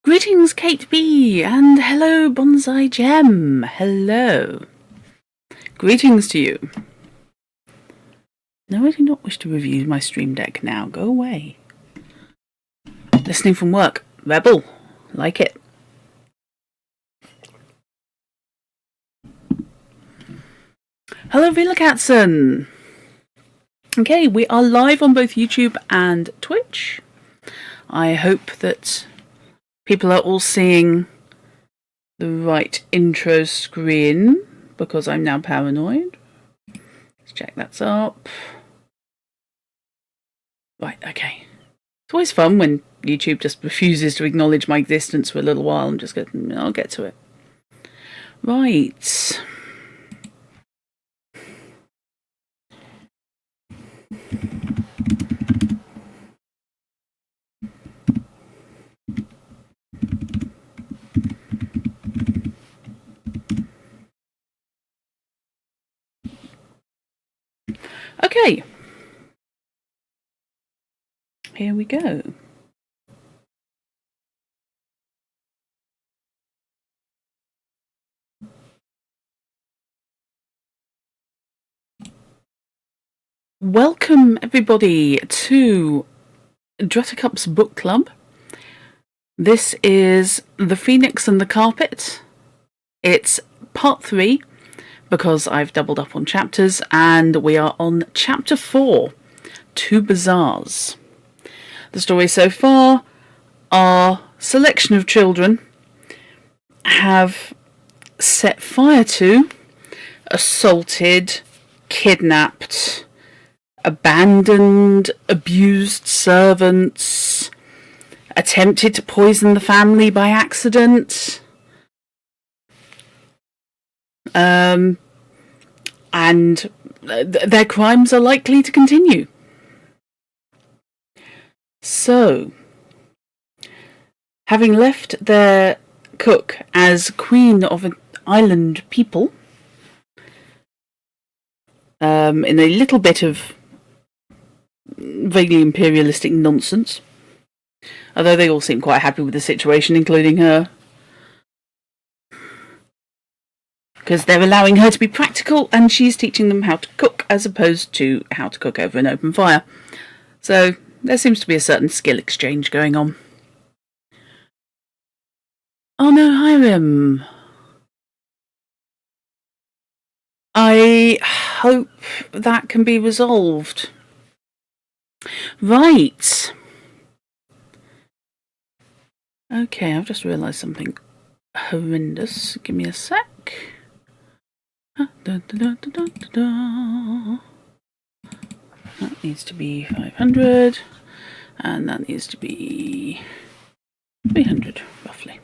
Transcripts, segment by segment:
Greetings, Kate B, and hello, Bonsai Gem. Hello. Greetings to you. No, I do not wish to review my Stream Deck now. Go away. Listening from work. Rebel. Like it. Hello, Vila Katzen. Okay, we are live on both YouTube and Twitch. I hope that people are all seeing the right intro screen, because I'm now paranoid. Let's check that's up. Right, okay. It's always fun when YouTube just refuses to acknowledge my existence for a little while and just go, I'll get to it. Right. Okay. Here we go. Welcome everybody to Druttercup's book club. This is The Phoenix and the Carpet. It's part 3 because I've doubled up on chapters, and we are on chapter 4, 2 Bazaars. The story so far, our selection of children have set fire to, assaulted, kidnapped, abandoned, abused servants, attempted to poison the family by accident, and their crimes are likely to continue. So, having left their cook as queen of an island people, in a little bit of vaguely imperialistic nonsense, although they all seem quite happy with the situation, including her, because they're allowing her to be practical and she's teaching them how to cook as opposed to how to cook over an open fire. So there seems to be a certain skill exchange going on. Oh no, Hiram. I hope that can be resolved. Right. Okay, I've just realised something horrendous. Give me a sec. That needs to be 500, and that needs to be 300, roughly.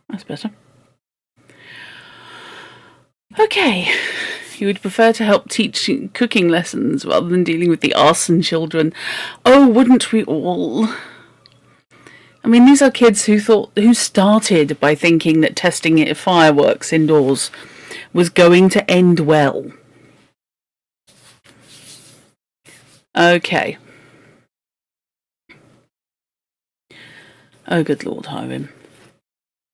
That's better. Okay, you would prefer to help teach cooking lessons rather than dealing with the arson children. Oh, wouldn't we all? I mean, these are kids who started by thinking that testing fireworks indoors was going to end well. Okay. Oh, good Lord, Hiram.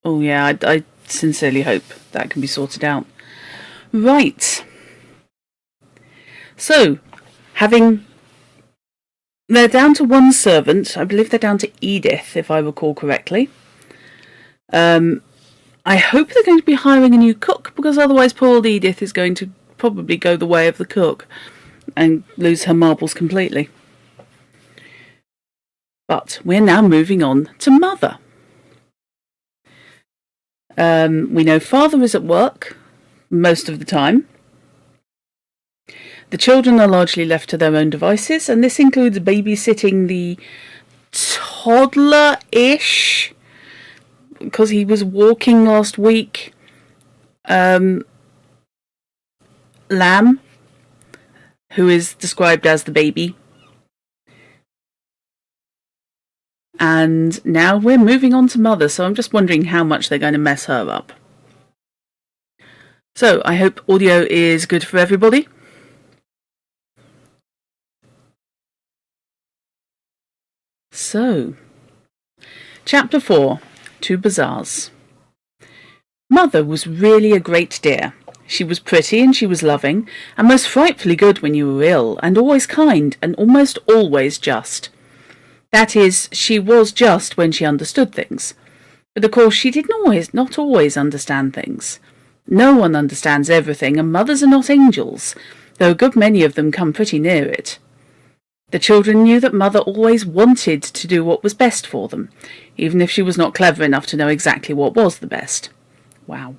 Oh, yeah, I sincerely hope that can be sorted out. Right. So, they're down to one servant. I believe they're down to Edith, if I recall correctly. I hope they're going to be hiring a new cook, because otherwise poor old Edith is going to probably go the way of the cook and lose her marbles completely. But we're now moving on to Mother. We know Father is at work most of the time. The children are largely left to their own devices, and this includes babysitting the toddler-ish, because he was walking last week, Lamb, who is described as the baby. And now we're moving on to Mother, so I'm just wondering how much they're going to mess her up. So I hope audio is good for everybody. So, Chapter 4, to Bazaars. Mother was really a great dear. She was pretty and she was loving, and most frightfully good when you were ill, and always kind, and almost always just. That is, she was just when she understood things. But of course she did not always understand things. No one understands everything, and mothers are not angels, though a good many of them come pretty near it. The children knew that Mother always wanted to do what was best for them, even if she was not clever enough to know exactly what was the best. Wow.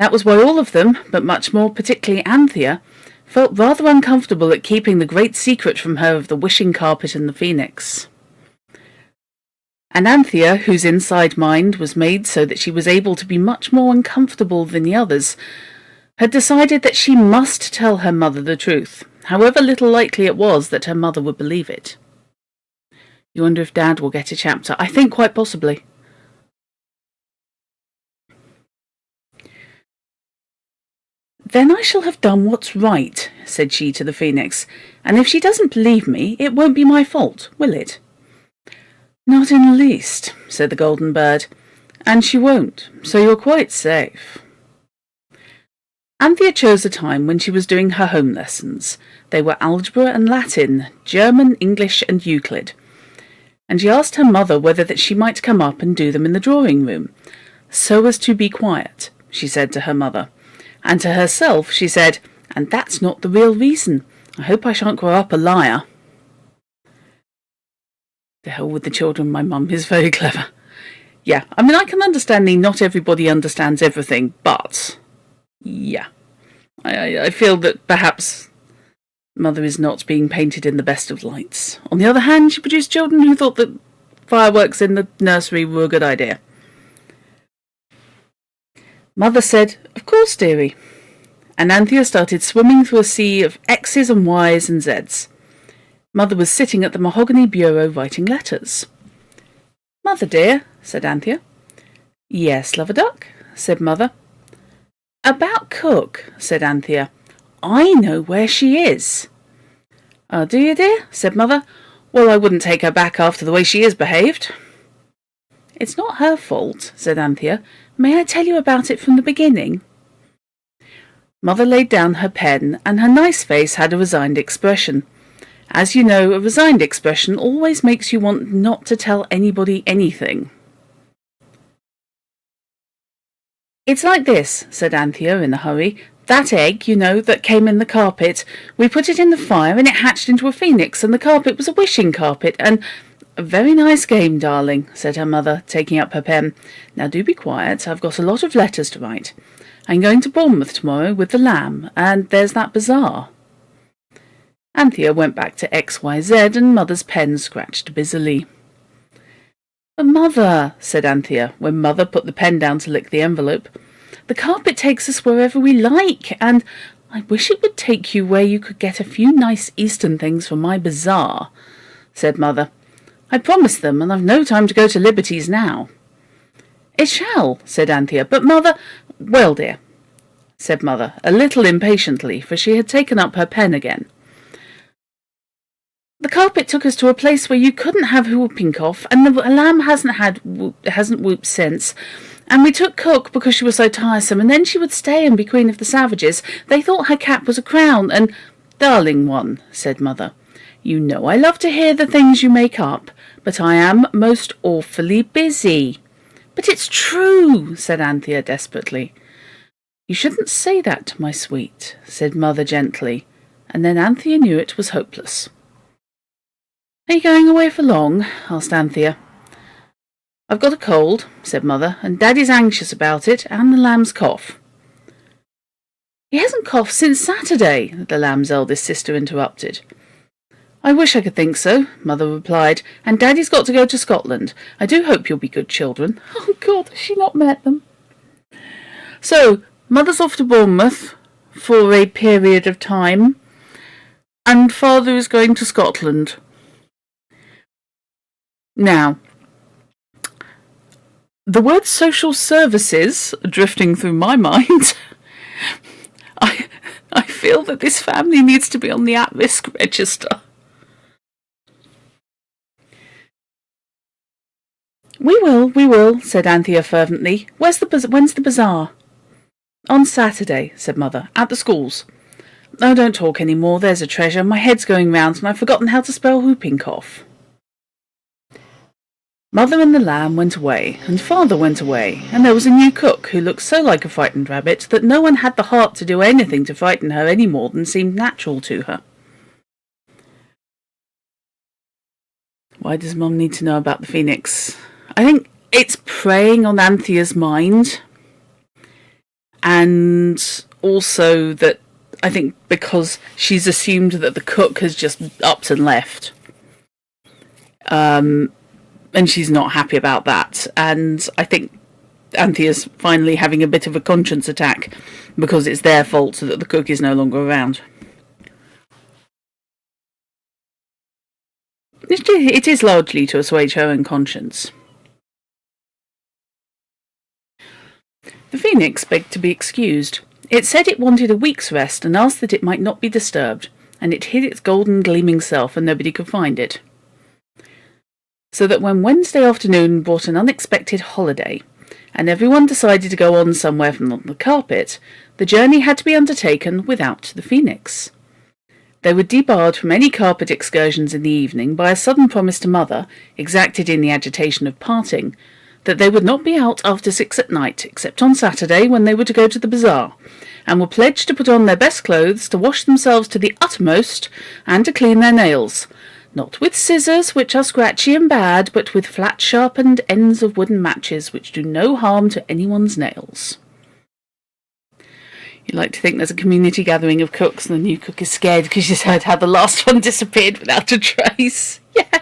That was why all of them, but much more particularly Anthea, felt rather uncomfortable at keeping the great secret from her of the wishing carpet and the phoenix. And Anthea, whose inside mind was made so that she was able to be much more uncomfortable than the others, had decided that she must tell her mother the truth, however little likely it was that her mother would believe it. You wonder if Dad will get a chapter? I think quite possibly. Then I shall have done what's right, said she to the phoenix, and if she doesn't believe me, it won't be my fault, will it? Not in the least, said the golden bird, and she won't, so you're quite safe. Anthea chose a time when she was doing her home lessons. They were algebra and Latin, German, English and Euclid. And she asked her mother whether that she might come up and do them in the drawing room, so as to be quiet, she said to her mother. And to herself she said, and that's not the real reason. I hope I shan't grow up a liar. The hell with the children, my mum is very clever. Yeah, I mean, I can understand not everybody understands everything, but yeah, I feel that perhaps Mother is not being painted in the best of lights. On the other hand, she produced children who thought that fireworks in the nursery were a good idea. Mother said, of course, dearie. And Anthea started swimming through a sea of X's and Y's and Z's. Mother was sitting at the mahogany bureau writing letters. Mother, dear, said Anthea. Yes, love-a-duck, said Mother. About Cook, said Anthea. I know where she is. Oh, do you, dear? Said Mother. Well, I wouldn't take her back after the way she has behaved. It's not her fault, said Anthea. May I tell you about it from the beginning? Mother laid down her pen, and her nice face had a resigned expression. As you know, a resigned expression always makes you want not to tell anybody anything. It's like this, said Anthea in a hurry. That egg, you know, that came in the carpet, we put it in the fire and it hatched into a phoenix, and the carpet was a wishing carpet, and... A very nice game, darling, said her mother, taking up her pen. Now do be quiet, I've got a lot of letters to write. I'm going to Bournemouth tomorrow with the Lamb, and there's that bazaar. Anthea went back to XYZ, and Mother's pen scratched busily. But Mother, said Anthea, when Mother put the pen down to lick the envelope, the carpet takes us wherever we like, and I wish it would take you where you could get a few nice Eastern things for my bazaar, said Mother. I promised them, and I've no time to go to Liberty's now. It shall, said Anthea, but Mother... Well, dear, said Mother, a little impatiently, for she had taken up her pen again. The carpet took us to a place where you couldn't have whooping cough, and the Lamb hasn't whooped since. And we took Cook because she was so tiresome, and then she would stay and be Queen of the Savages. They thought her cap was a crown, and... Darling one, said Mother, you know I love to hear the things you make up, but I am most awfully busy. But it's true, said Anthea desperately. You shouldn't say that, my sweet, said Mother gently, and then Anthea knew it was hopeless. Are you going away for long? asked Anthea. "I've got a cold," said Mother, "and Daddy's anxious about it, and the lamb's cough." "He hasn't coughed since Saturday," the lamb's eldest sister interrupted. "I wish I could think so," Mother replied, "and Daddy's got to go to Scotland. I do hope you'll be good children." Oh, God, has she not met them? So, Mother's off to Bournemouth for a period of time, and Father is going to Scotland. Now, the word social services drifting through my mind, I feel that this family needs to be on the at-risk register. We will, said Anthea fervently. When's the bazaar? On Saturday, said Mother, at the schools. Oh, don't talk any more, there's a treasure. My head's going round and I've forgotten how to spell whooping cough. Mother and the lamb went away, and Father went away, and there was a new cook who looked so like a frightened rabbit that no one had the heart to do anything to frighten her any more than seemed natural to her. Why does Mum need to know about the phoenix? I think it's preying on Anthea's mind, and also that I think because she's assumed that the cook has just upped and left. And she's not happy about that. And I think Anthea's finally having a bit of a conscience attack because it's their fault that the cook is no longer around. It is largely to assuage her own conscience. The phoenix begged to be excused. It said it wanted a week's rest and asked that it might not be disturbed, and it hid its golden gleaming self and nobody could find it. So that when Wednesday afternoon brought an unexpected holiday, and everyone decided to go on somewhere from the carpet, the journey had to be undertaken without the phoenix. They were debarred from any carpet excursions in the evening by a sudden promise to Mother, exacted in the agitation of parting, that they would not be out after 6 at night, except on Saturday when they were to go to the bazaar, and were pledged to put on their best clothes, to wash themselves to the uttermost, and to clean their nails. Not with scissors, which are scratchy and bad, but with flat sharpened ends of wooden matches, which do no harm to anyone's nails. You like to think there's a community gathering of cooks and the new cook is scared because she's heard how the last one disappeared without a trace. Yeah.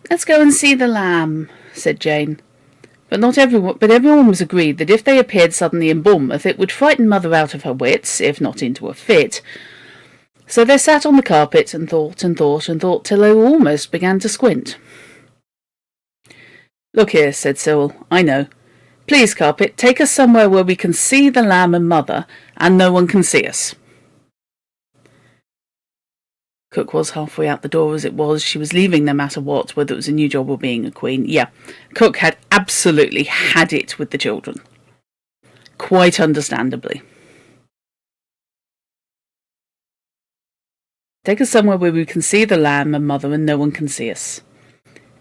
Let's go and see the lamb, said Jane. But everyone was agreed that if they appeared suddenly in Bournemouth, it would frighten Mother out of her wits, if not into a fit. So they sat on the carpet and thought till they almost began to squint. Look here, said Cyril, I know. Please, carpet, take us somewhere where we can see the lamb and Mother, and no one can see us. Cook was halfway out the door as it was. She was leaving no matter what, whether it was a new job or being a queen. Yeah, Cook had absolutely had it with the children. Quite understandably. Take us somewhere where we can see the lamb and Mother and no one can see us.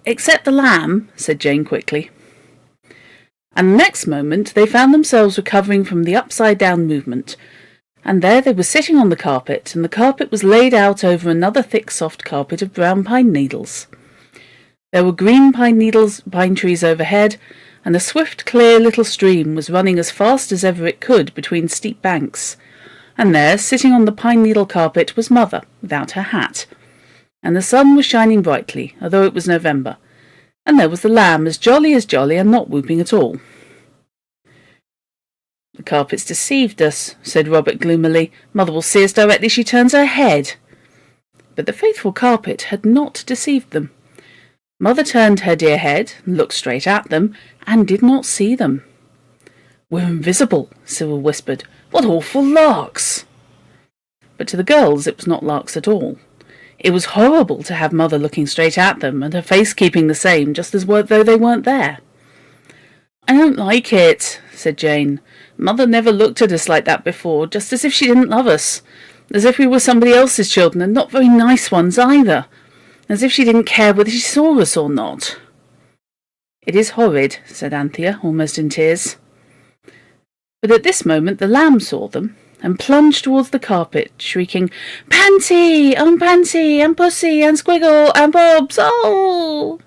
Except the lamb, said Jane quickly. And the next moment they found themselves recovering from the upside-down movement, and there they were sitting on the carpet, and the carpet was laid out over another thick soft carpet of brown pine needles. There were green pine trees overhead, and a swift, clear little stream was running as fast as ever it could between steep banks. And there, sitting on the pine needle carpet, was Mother, without her hat. And the sun was shining brightly, although it was November. And there was the lamb, as jolly, and not whooping at all. The carpet's deceived us, said Robert gloomily. Mother will see us directly she turns her head. But the faithful carpet had not deceived them. Mother turned her dear head, and looked straight at them, and did not see them. We're invisible, Cyril whispered. What awful larks! But to the girls it was not larks at all. It was horrible to have Mother looking straight at them, and her face keeping the same, just as though they weren't there. I don't like it, said Jane. Mother never looked at us like that before, just as if she didn't love us. As if we were somebody else's children, and not very nice ones either. As if she didn't care whether she saw us or not. It is horrid, said Anthea, almost in tears. But at this moment the lamb saw them, and plunged towards the carpet, shrieking, Panty, and Pussy, and Squiggle, and Bobs, oh!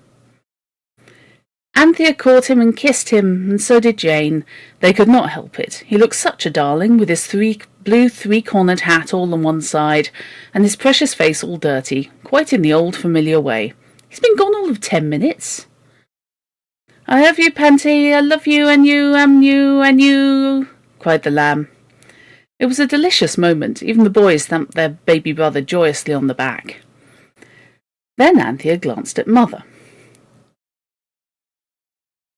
Anthea caught him and kissed him, and so did Jane. They could not help it. He looked such a darling, with his blue three-cornered hat all on one side, and his precious face all dirty, quite in the old familiar way. He's been gone all of 10 minutes. "I love you, Panty, I love you, and you," cried the lamb. It was a delicious moment. Even the boys thumped their baby brother joyously on the back. Then Anthea glanced at Mother.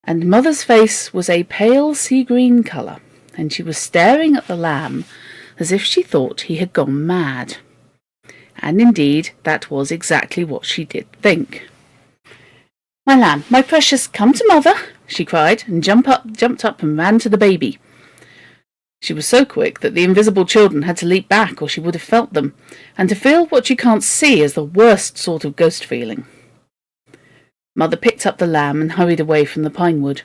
And Mother's face was a pale sea-green colour, and she was staring at the lamb as if she thought he had gone mad. And indeed, that was exactly what she did think. "My lamb, my precious, come to Mother," she cried, and jumped up and ran to the baby. She was so quick that the invisible children had to leap back, or she would have felt them, and to feel what you can't see is the worst sort of ghost feeling. Mother picked up the lamb and hurried away from the pine wood.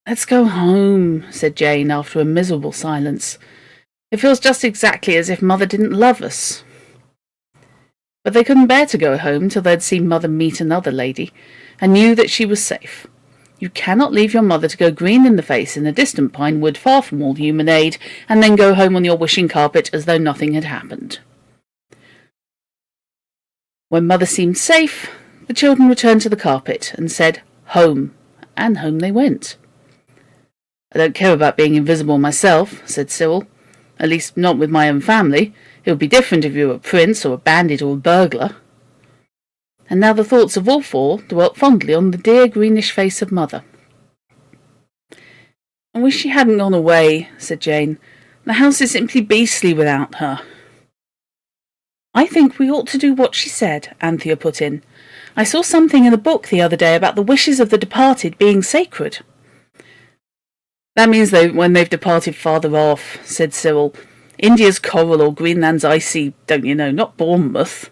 "Let's go home," said Jane after a miserable silence. "It feels just exactly as if Mother didn't love us." But they couldn't bear to go home till they'd seen Mother meet another lady, and knew that she was safe. You cannot leave your mother to go green in the face in a distant pine wood far from all human aid, and then go home on your wishing carpet as though nothing had happened. When Mother seemed safe, the children returned to the carpet and said, "Home," and home they went. "I don't care about being invisible myself," said Cyril. "At least not with my own family. It would be different if you were a prince or a bandit or a burglar." And now the thoughts of all four dwelt fondly on the dear greenish face of Mother. "I wish she hadn't gone away," said Jane. "The house is simply beastly without her." "I think we ought to do what she said," Anthea put in. "I saw something in a book the other day about the wishes of the departed being sacred." "That means when they've departed farther off," said Cyril. "India's coral or Greenland's icy, don't you know, not Bournemouth.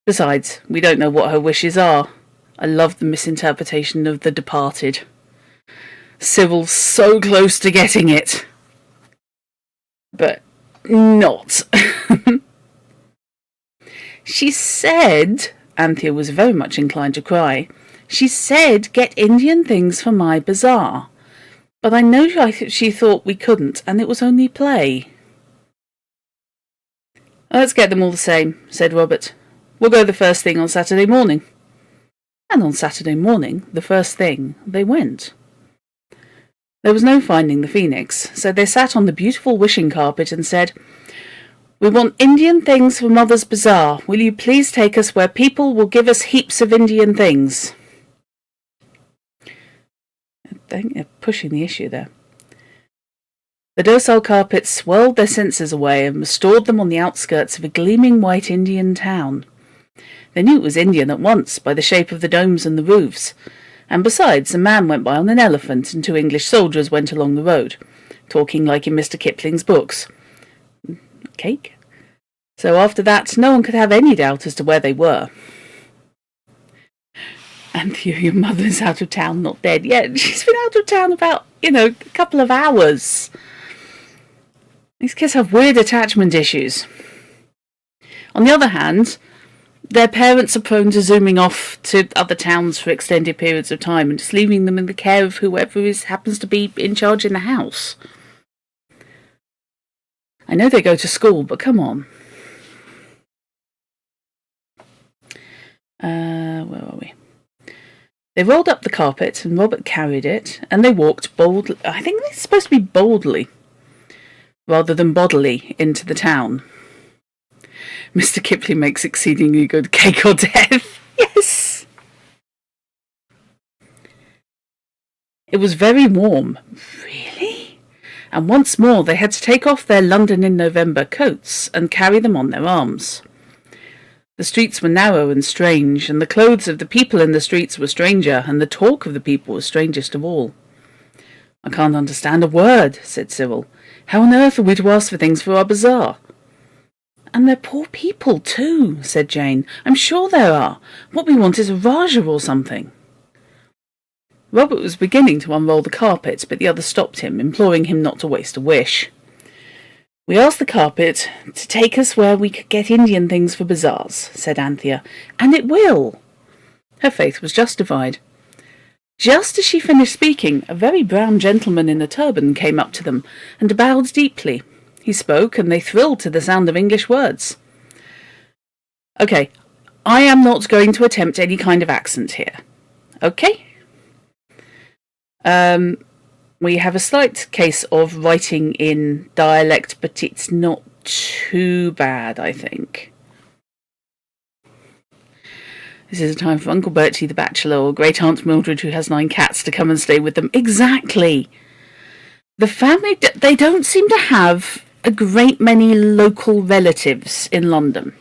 Besides, we don't know what her wishes are. I love the misinterpretation of the departed. Cyril's so close to getting it. But not." "She said," Anthea was very much inclined to cry, "she said get Indian things for my bazaar. But I know she thought we couldn't, and it was only play." "Let's get them all the same," said Robert. "We'll go the first thing on Saturday morning." And on Saturday morning, the first thing, they went. There was no finding the phoenix, so they sat on the beautiful wishing carpet and said, "We want Indian things for Mother's bazaar. Will you please take us where people will give us heaps of Indian things?" I think they're pushing the issue there. The docile carpet swirled their senses away and restored them on the outskirts of a gleaming white Indian town. They knew it was Indian at once by the shape of the domes and the roofs, and besides, a man went by on an elephant and 2 English soldiers went along the road, talking like in Mr. Kipling's books. Cake? So after that, no one could have any doubt as to where they were. "Anthea, your mother's out of town, not dead yet. She's been out of town about, a couple of hours. These kids have weird attachment issues." On the other hand, their parents are prone to zooming off to other towns for extended periods of time and just leaving them in the care of whoever happens to be in charge in the house. I know they go to school, but come on. Where are we? They rolled up the carpet and Robert carried it, and they walked boldly. I think they're supposed to be boldly, rather than bodily, into the town. Mr. Kipling makes exceedingly good cake or death. Yes! It was very warm. Really? And once more they had to take off their London in November coats and carry them on their arms. The streets were narrow and strange, and the clothes of the people in the streets were stranger, and the talk of the people was strangest of all. "I can't understand a word," said Cyril. "How on earth are we to ask for things for our bazaar?" "And they're poor people, too," said Jane. "I'm sure there are. What we want is a Rajah or something." Robert was beginning to unroll the carpet, but the other stopped him, imploring him not to waste a wish. "We asked the carpet to take us where we could get Indian things for bazaars," said Anthea, "and it will." Her faith was justified. Just as she finished speaking, a very brown gentleman in a turban came up to them and bowed deeply. He spoke, and they thrilled to the sound of English words. Okay, I am not going to attempt any kind of accent here. Okay? We have a slight case of writing in dialect, but it's not too bad, I think. This is a time for Uncle Bertie the bachelor or Great Aunt Mildred who has 9 cats to come and stay with them. Exactly. The family, they don't seem to have a great many local relatives in London.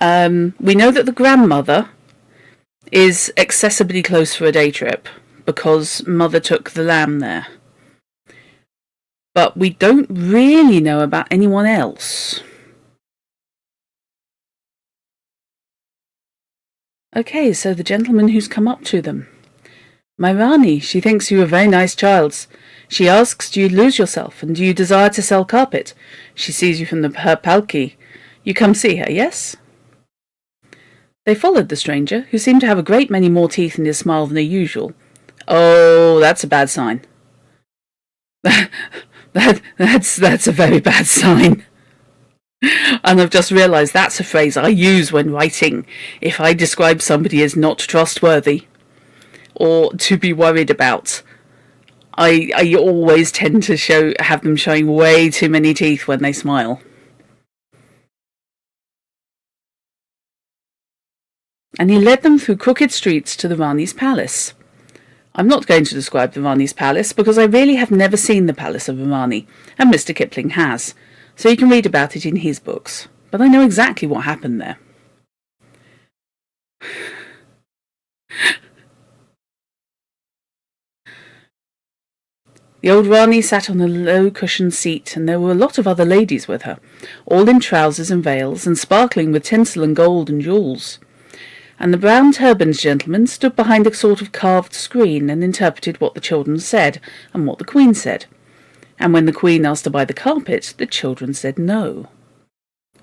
We know that the grandmother is accessibly close for a day trip because Mother took the lamb there. But we don't really know about anyone else. Okay, so the gentleman who's come up to them. My Rani, she thinks you a very nice child. She asks, do you lose yourself, and do you desire to sell carpet? She sees you from her palki. You come see her, yes? They followed the stranger, who seemed to have a great many more teeth in his smile than usual. Oh, that's a bad sign. That's a very bad sign. And I've just realised that's a phrase I use when writing if I describe somebody as not trustworthy or to be worried about. I always tend to have them showing way too many teeth when they smile. And he led them through crooked streets to the Rani's palace. I'm not going to describe the Rani's palace because I really have never seen the palace of a Rani, and Mr. Kipling has, so you can read about it in his books, but I know exactly what happened there. The old Rani sat on a low-cushioned seat, and there were a lot of other ladies with her, all in trousers and veils, and sparkling with tinsel and gold and jewels. And the brown-turbaned gentleman stood behind a sort of carved screen and interpreted what the children said and what the Queen said. And when the Queen asked to buy the carpet, the children said no.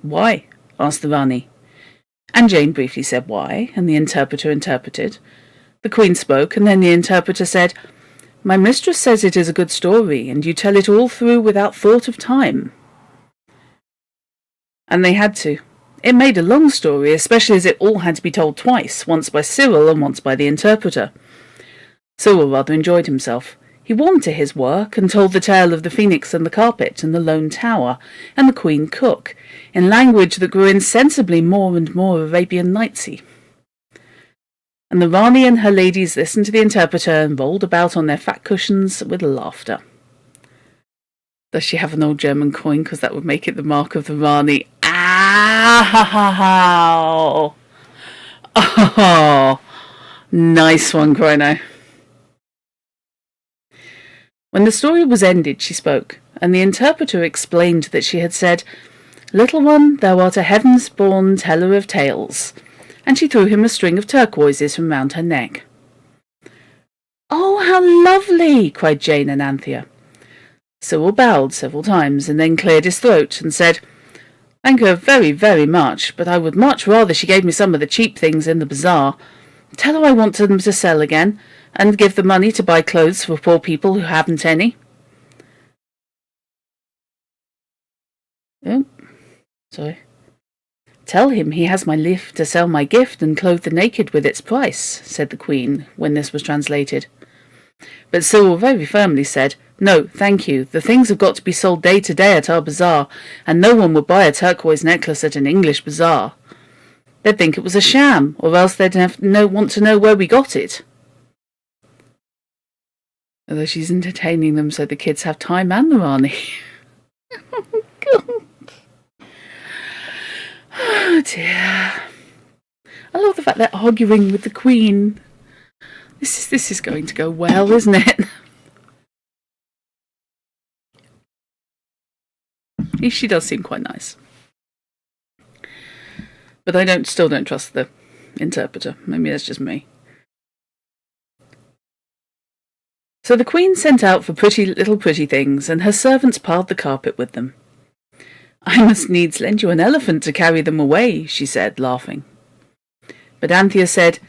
Why? Asked the Rani. And Jane briefly said why, and the interpreter interpreted. The Queen spoke, and then the interpreter said, My mistress says it is a good story, and you tell it all through without thought of time. And they had to. It made a long story, especially as it all had to be told twice, once by Cyril and once by the interpreter. Cyril rather enjoyed himself. He warmed to his work and told the tale of the phoenix and the carpet and the lone tower and the queen cook, in language that grew insensibly more and more Arabian Nightsy. And the Rani and her ladies listened to the interpreter and rolled about on their fat cushions with laughter. Does she have an old German coin? Because that would make it the mark of the Rani. Ow! Oh, nice one, Chrono. When the story was ended, she spoke, and the interpreter explained that she had said, Little one, thou art a heavens-born teller of tales, and she threw him a string of turquoises from round her neck. Oh, how lovely! Cried Jane and Anthea. Cyril bowed several times, and then cleared his throat, and said, Thank her very, very much, but I would much rather she gave me some of the cheap things in the bazaar. Tell her I want them to sell again, and give the money to buy clothes for poor people who haven't any. Oh, sorry. Tell him he has my leave to sell my gift and clothe the naked with its price, said the Queen, when this was translated. But Cyril very firmly said, No, thank you, the things have got to be sold day to day at our bazaar, and no one would buy a turquoise necklace at an English bazaar. They'd think it was a sham, or else they'd want to know where we got it. Although she's entertaining them so the kids have time and the Rani. Oh, God. Oh, dear. I love the fact they're arguing with the Queen. This is going to go well, isn't it? She does seem quite nice. But I still don't trust the interpreter. Maybe that's just me. So the Queen sent out for pretty things, and her servants piled the carpet with them. I must needs lend you an elephant to carry them away, she said, laughing. But Anthea said,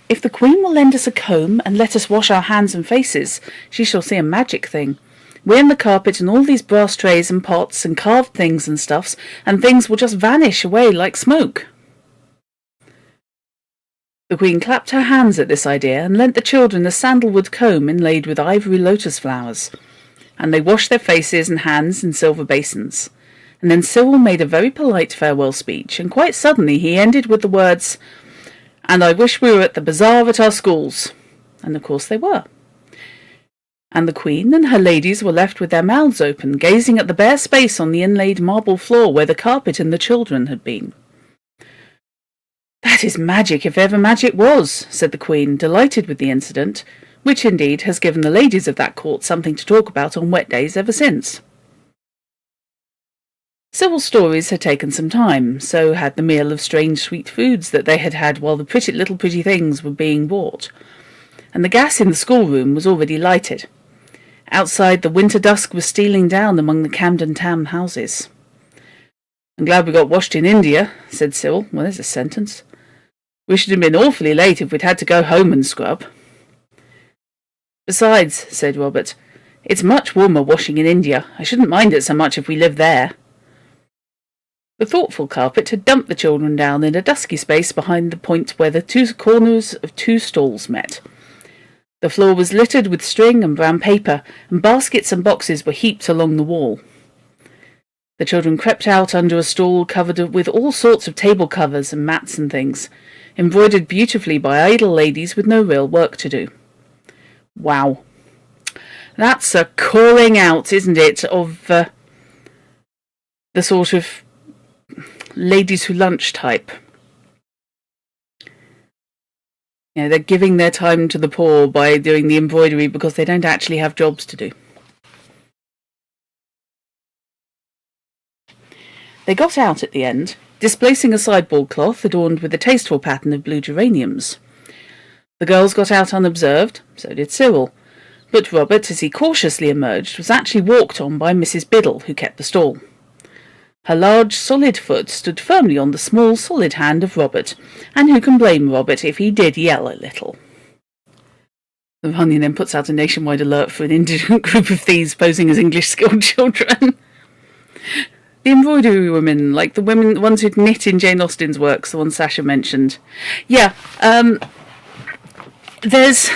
If the Queen will lend us a comb and let us wash our hands and faces, she shall see a magic thing. We're in the carpet and all these brass trays and pots and carved things and stuffs, and things will just vanish away like smoke." The Queen clapped her hands at this idea and lent the children a sandalwood comb inlaid with ivory lotus flowers, and they washed their faces and hands in silver basins. And then Cyril made a very polite farewell speech, and quite suddenly he ended with the words, "And I wish we were at the bazaar at our schools." And of course they were. And the Queen and her ladies were left with their mouths open, gazing at the bare space on the inlaid marble floor where the carpet and the children had been. "That is magic, if ever magic was," said the Queen, delighted with the incident, which indeed has given the ladies of that court something to talk about on wet days ever since. Cyril's stories had taken some time, so had the meal of strange sweet foods that they had had while the pretty things were being bought, and the gas in the schoolroom was already lighted. Outside, the winter dusk was stealing down among the Camden Town houses. "I'm glad we got washed in India," said Cyril. Well, there's a sentence. "We should have been awfully late if we'd had to go home and scrub." "Besides," said Robert, "it's much warmer washing in India. I shouldn't mind it so much if we lived there." The thoughtful carpet had dumped the children down in a dusky space behind the point where the two corners of two stalls met. The floor was littered with string and brown paper, and baskets and boxes were heaped along the wall. The children crept out under a stall covered with all sorts of table covers and mats and things, embroidered beautifully by idle ladies with no real work to do. Wow. That's a calling out, isn't it, of the sort of ladies who lunch type. You know, they're giving their time to the poor by doing the embroidery because they don't actually have jobs to do. They got out at the end, displacing a sideboard cloth adorned with a tasteful pattern of blue geraniums. The girls got out unobserved, so did Cyril, but Robert, as he cautiously emerged, was actually walked on by Mrs. Biddle, who kept the stall. Her large, solid foot stood firmly on the small, solid hand of Robert, and who can blame Robert if he did yell a little? The Onion then puts out a nationwide alert for an indigent group of thieves posing as English-skilled children. The embroidery women, like the ones who'd knit in Jane Austen's works, the one Sasha mentioned. Yeah, it's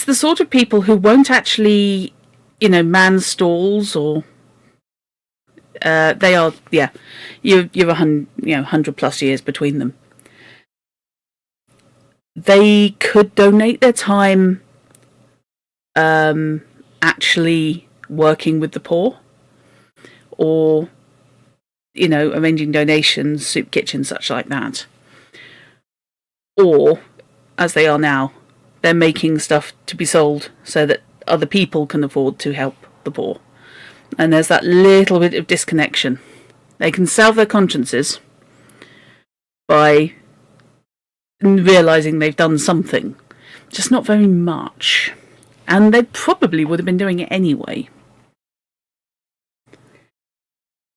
the sort of people who won't actually, man stalls or... they are, yeah, you're 100 plus years between them. They could donate their time actually working with the poor, or, arranging donations, soup kitchen, such like that. Or, as they are now, they're making stuff to be sold so that other people can afford to help the poor. And there's that little bit of disconnection. They can salve their consciences by realising they've done something, just not very much. And they probably would have been doing it anyway.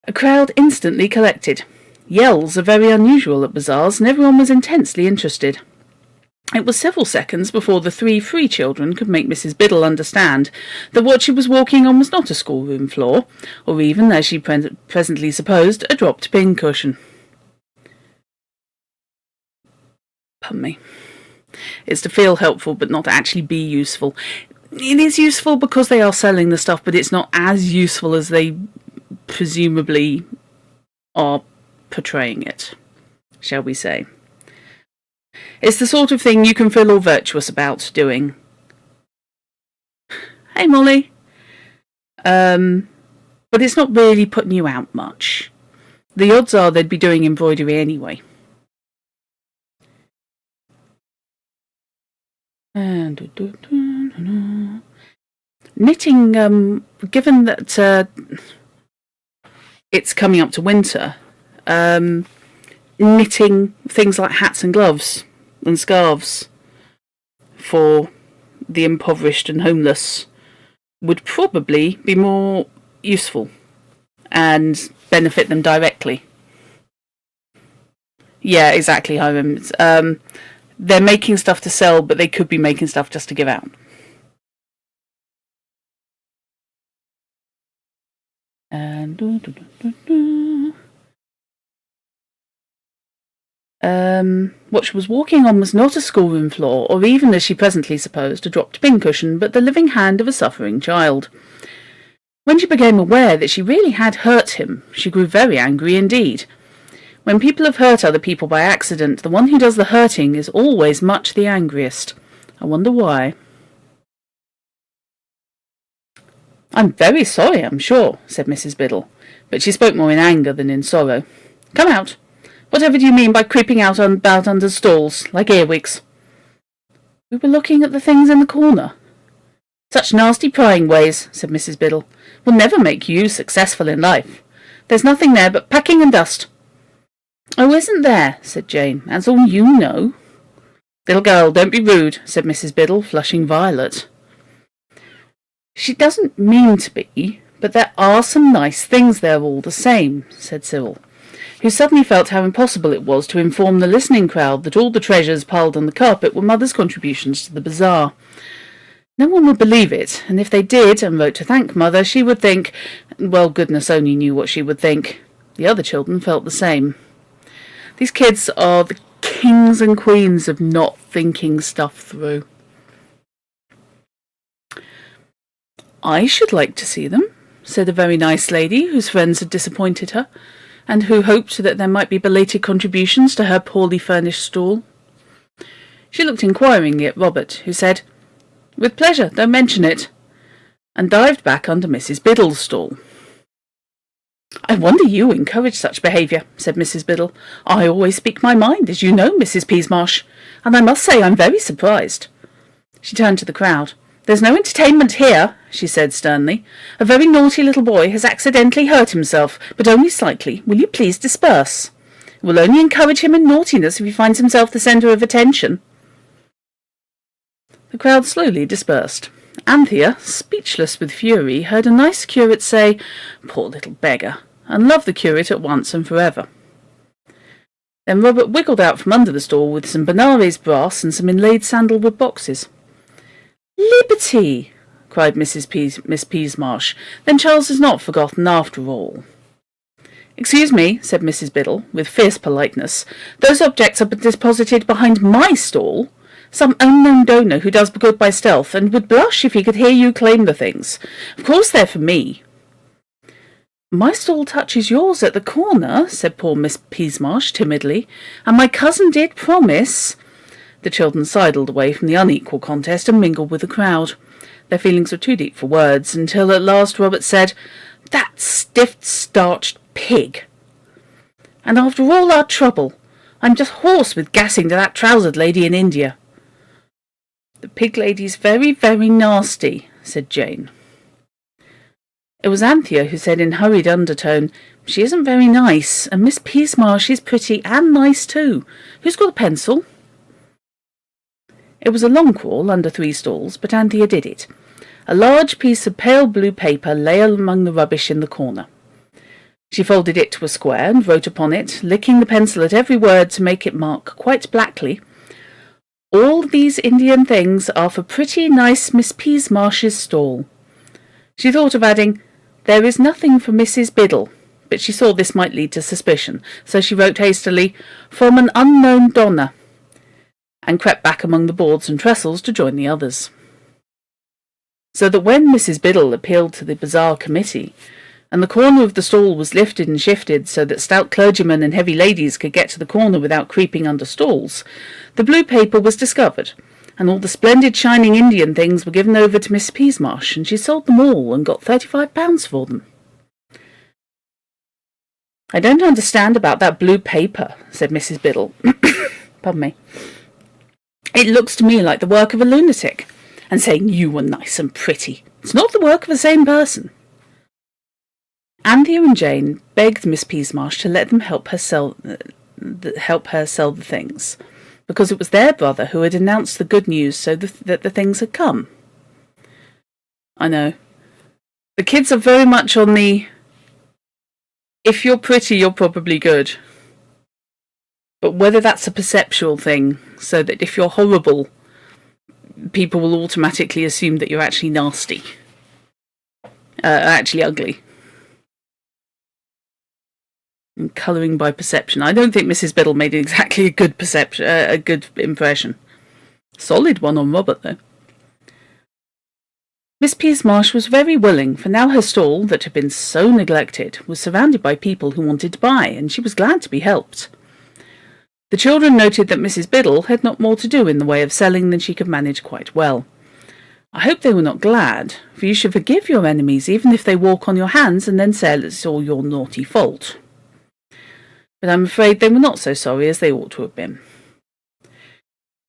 A crowd instantly collected. Yells are very unusual at bazaars, and everyone was intensely interested. It was several seconds before the 3 free children could make Mrs. Biddle understand that what she was walking on was not a schoolroom floor, or even, as she presently supposed, a dropped pincushion. Pardon me. It's to feel helpful but not actually be useful. It is useful because they are selling the stuff, but it's not as useful as they presumably are portraying it, shall we say. It's the sort of thing you can feel all virtuous about doing. Hey, Molly. But it's not really putting you out much. The odds are they'd be doing embroidery anyway. Knitting, given that it's coming up to winter, knitting things like hats and gloves and scarves for the impoverished and homeless would probably be more useful and benefit them directly. Yeah, exactly, Hiram. They're making stuff to sell, but they could be making stuff just to give out. And what she was walking on was not a schoolroom floor, or even, as she presently supposed, a dropped pincushion, but the living hand of a suffering child. When she became aware that she really had hurt him, she grew very angry indeed. When people have hurt other people by accident, the one who does the hurting is always much the angriest. I wonder why. "I'm very sorry, I'm sure," said Mrs. Biddle, but she spoke more in anger than in sorrow. "Come out. Whatever do you mean by creeping out about under stalls, like earwigs?" "We were looking at the things in the corner." "Such nasty prying ways," said Mrs. Biddle, "will never make you successful in life. There's nothing there but packing and dust." "Oh, isn't there?" said Jane. "That's all you know." "Little girl, don't be rude," said Mrs. Biddle, flushing violet. "She doesn't mean to be, but there are some nice things there all the same," said Cyril, who suddenly felt how impossible it was to inform the listening crowd that all the treasures piled on the carpet were Mother's contributions to the bazaar. No one would believe it, and if they did and wrote to thank Mother, she would think, well, goodness only knew what she would think. The other children felt the same. These kids are the kings and queens of not thinking stuff through. "I should like to see them," said a very nice lady whose friends had disappointed her, and who hoped that there might be belated contributions to her poorly furnished stall. She looked inquiringly at Robert, who said, "With pleasure, don't mention it," and dived back under Mrs. Biddle's stall. "I wonder you encourage such behaviour," said Mrs. Biddle. "I always speak my mind, as you know, Mrs. Peasmarsh, and I must say I'm very surprised." She turned to the crowd. "There's no entertainment here," she said sternly. "A very naughty little boy has accidentally hurt himself, but only slightly. Will you please disperse? It will only encourage him in naughtiness if he finds himself the centre of attention." The crowd slowly dispersed. Anthea, speechless with fury, heard a nice curate say, "Poor little beggar," and loved the curate at once and forever. Then Robert wiggled out from under the stall with some Benares brass and some inlaid sandalwood boxes. "Liberty!" cried Miss Peasmarsh. "Then Charles is not forgotten after all." "Excuse me," said Mrs. Biddle, with fierce politeness. "Those objects are deposited behind my stall. Some unknown donor who does good by stealth, and would blush if he could hear you claim the things. Of course they're for me." "My stall touches yours at the corner," said poor Miss Peasmarsh timidly, "and my cousin did promise—" The children sidled away from the unequal contest and mingled with the crowd. Their feelings were too deep for words, until at last Robert said, "That stiff-starched pig! And after all our trouble, I'm just hoarse with gassing to that trousered lady in India." "The pig lady's very, very nasty," said Jane. It was Anthea who said in hurried undertone, "She isn't very nice, and Miss Peasmarsh is pretty and nice too. Who's got a pencil?" It was a long crawl under 3 stalls, but Anthea did it. A large piece of pale blue paper lay among the rubbish in the corner. She folded it to a square and wrote upon it, licking the pencil at every word to make it mark quite blackly, "All these Indian things are for pretty nice Miss Peasmarsh's stall." She thought of adding, "There is nothing for Mrs. Biddle," but she saw this might lead to suspicion, so she wrote hastily, "From an unknown donor," and crept back among the boards and trestles to join the others. So that when Mrs. Biddle appealed to the bazaar committee, and the corner of the stall was lifted and shifted so that stout clergymen and heavy ladies could get to the corner without creeping under stalls, the blue paper was discovered, and all the splendid shining Indian things were given over to Miss Peasmarsh, and she sold them all and got £35 for them. "I don't understand about that blue paper," said Mrs. Biddle. Pardon me. "It looks to me like the work of a lunatic, and saying you were nice and pretty. It's not the work of the same person." Anthea and Jane begged Miss Peasmarsh to let them help her sell the things, because it was their brother who had announced the good news so that the things had come. I know. The kids are very much on the, if you're pretty, you're probably good. But whether that's a perceptual thing, so that if you're horrible, people will automatically assume that you're actually nasty. Actually ugly. And colouring by perception. I don't think Mrs. Biddle made exactly a good impression. Solid one on Robert, though. Miss Peasmarsh was very willing, for now her stall, that had been so neglected, was surrounded by people who wanted to buy, and she was glad to be helped. The children noted that Mrs. Biddle had not more to do in the way of selling than she could manage quite well. I hope they were not glad, for you should forgive your enemies even if they walk on your hands and then say it's all your naughty fault. But I'm afraid they were not so sorry as they ought to have been.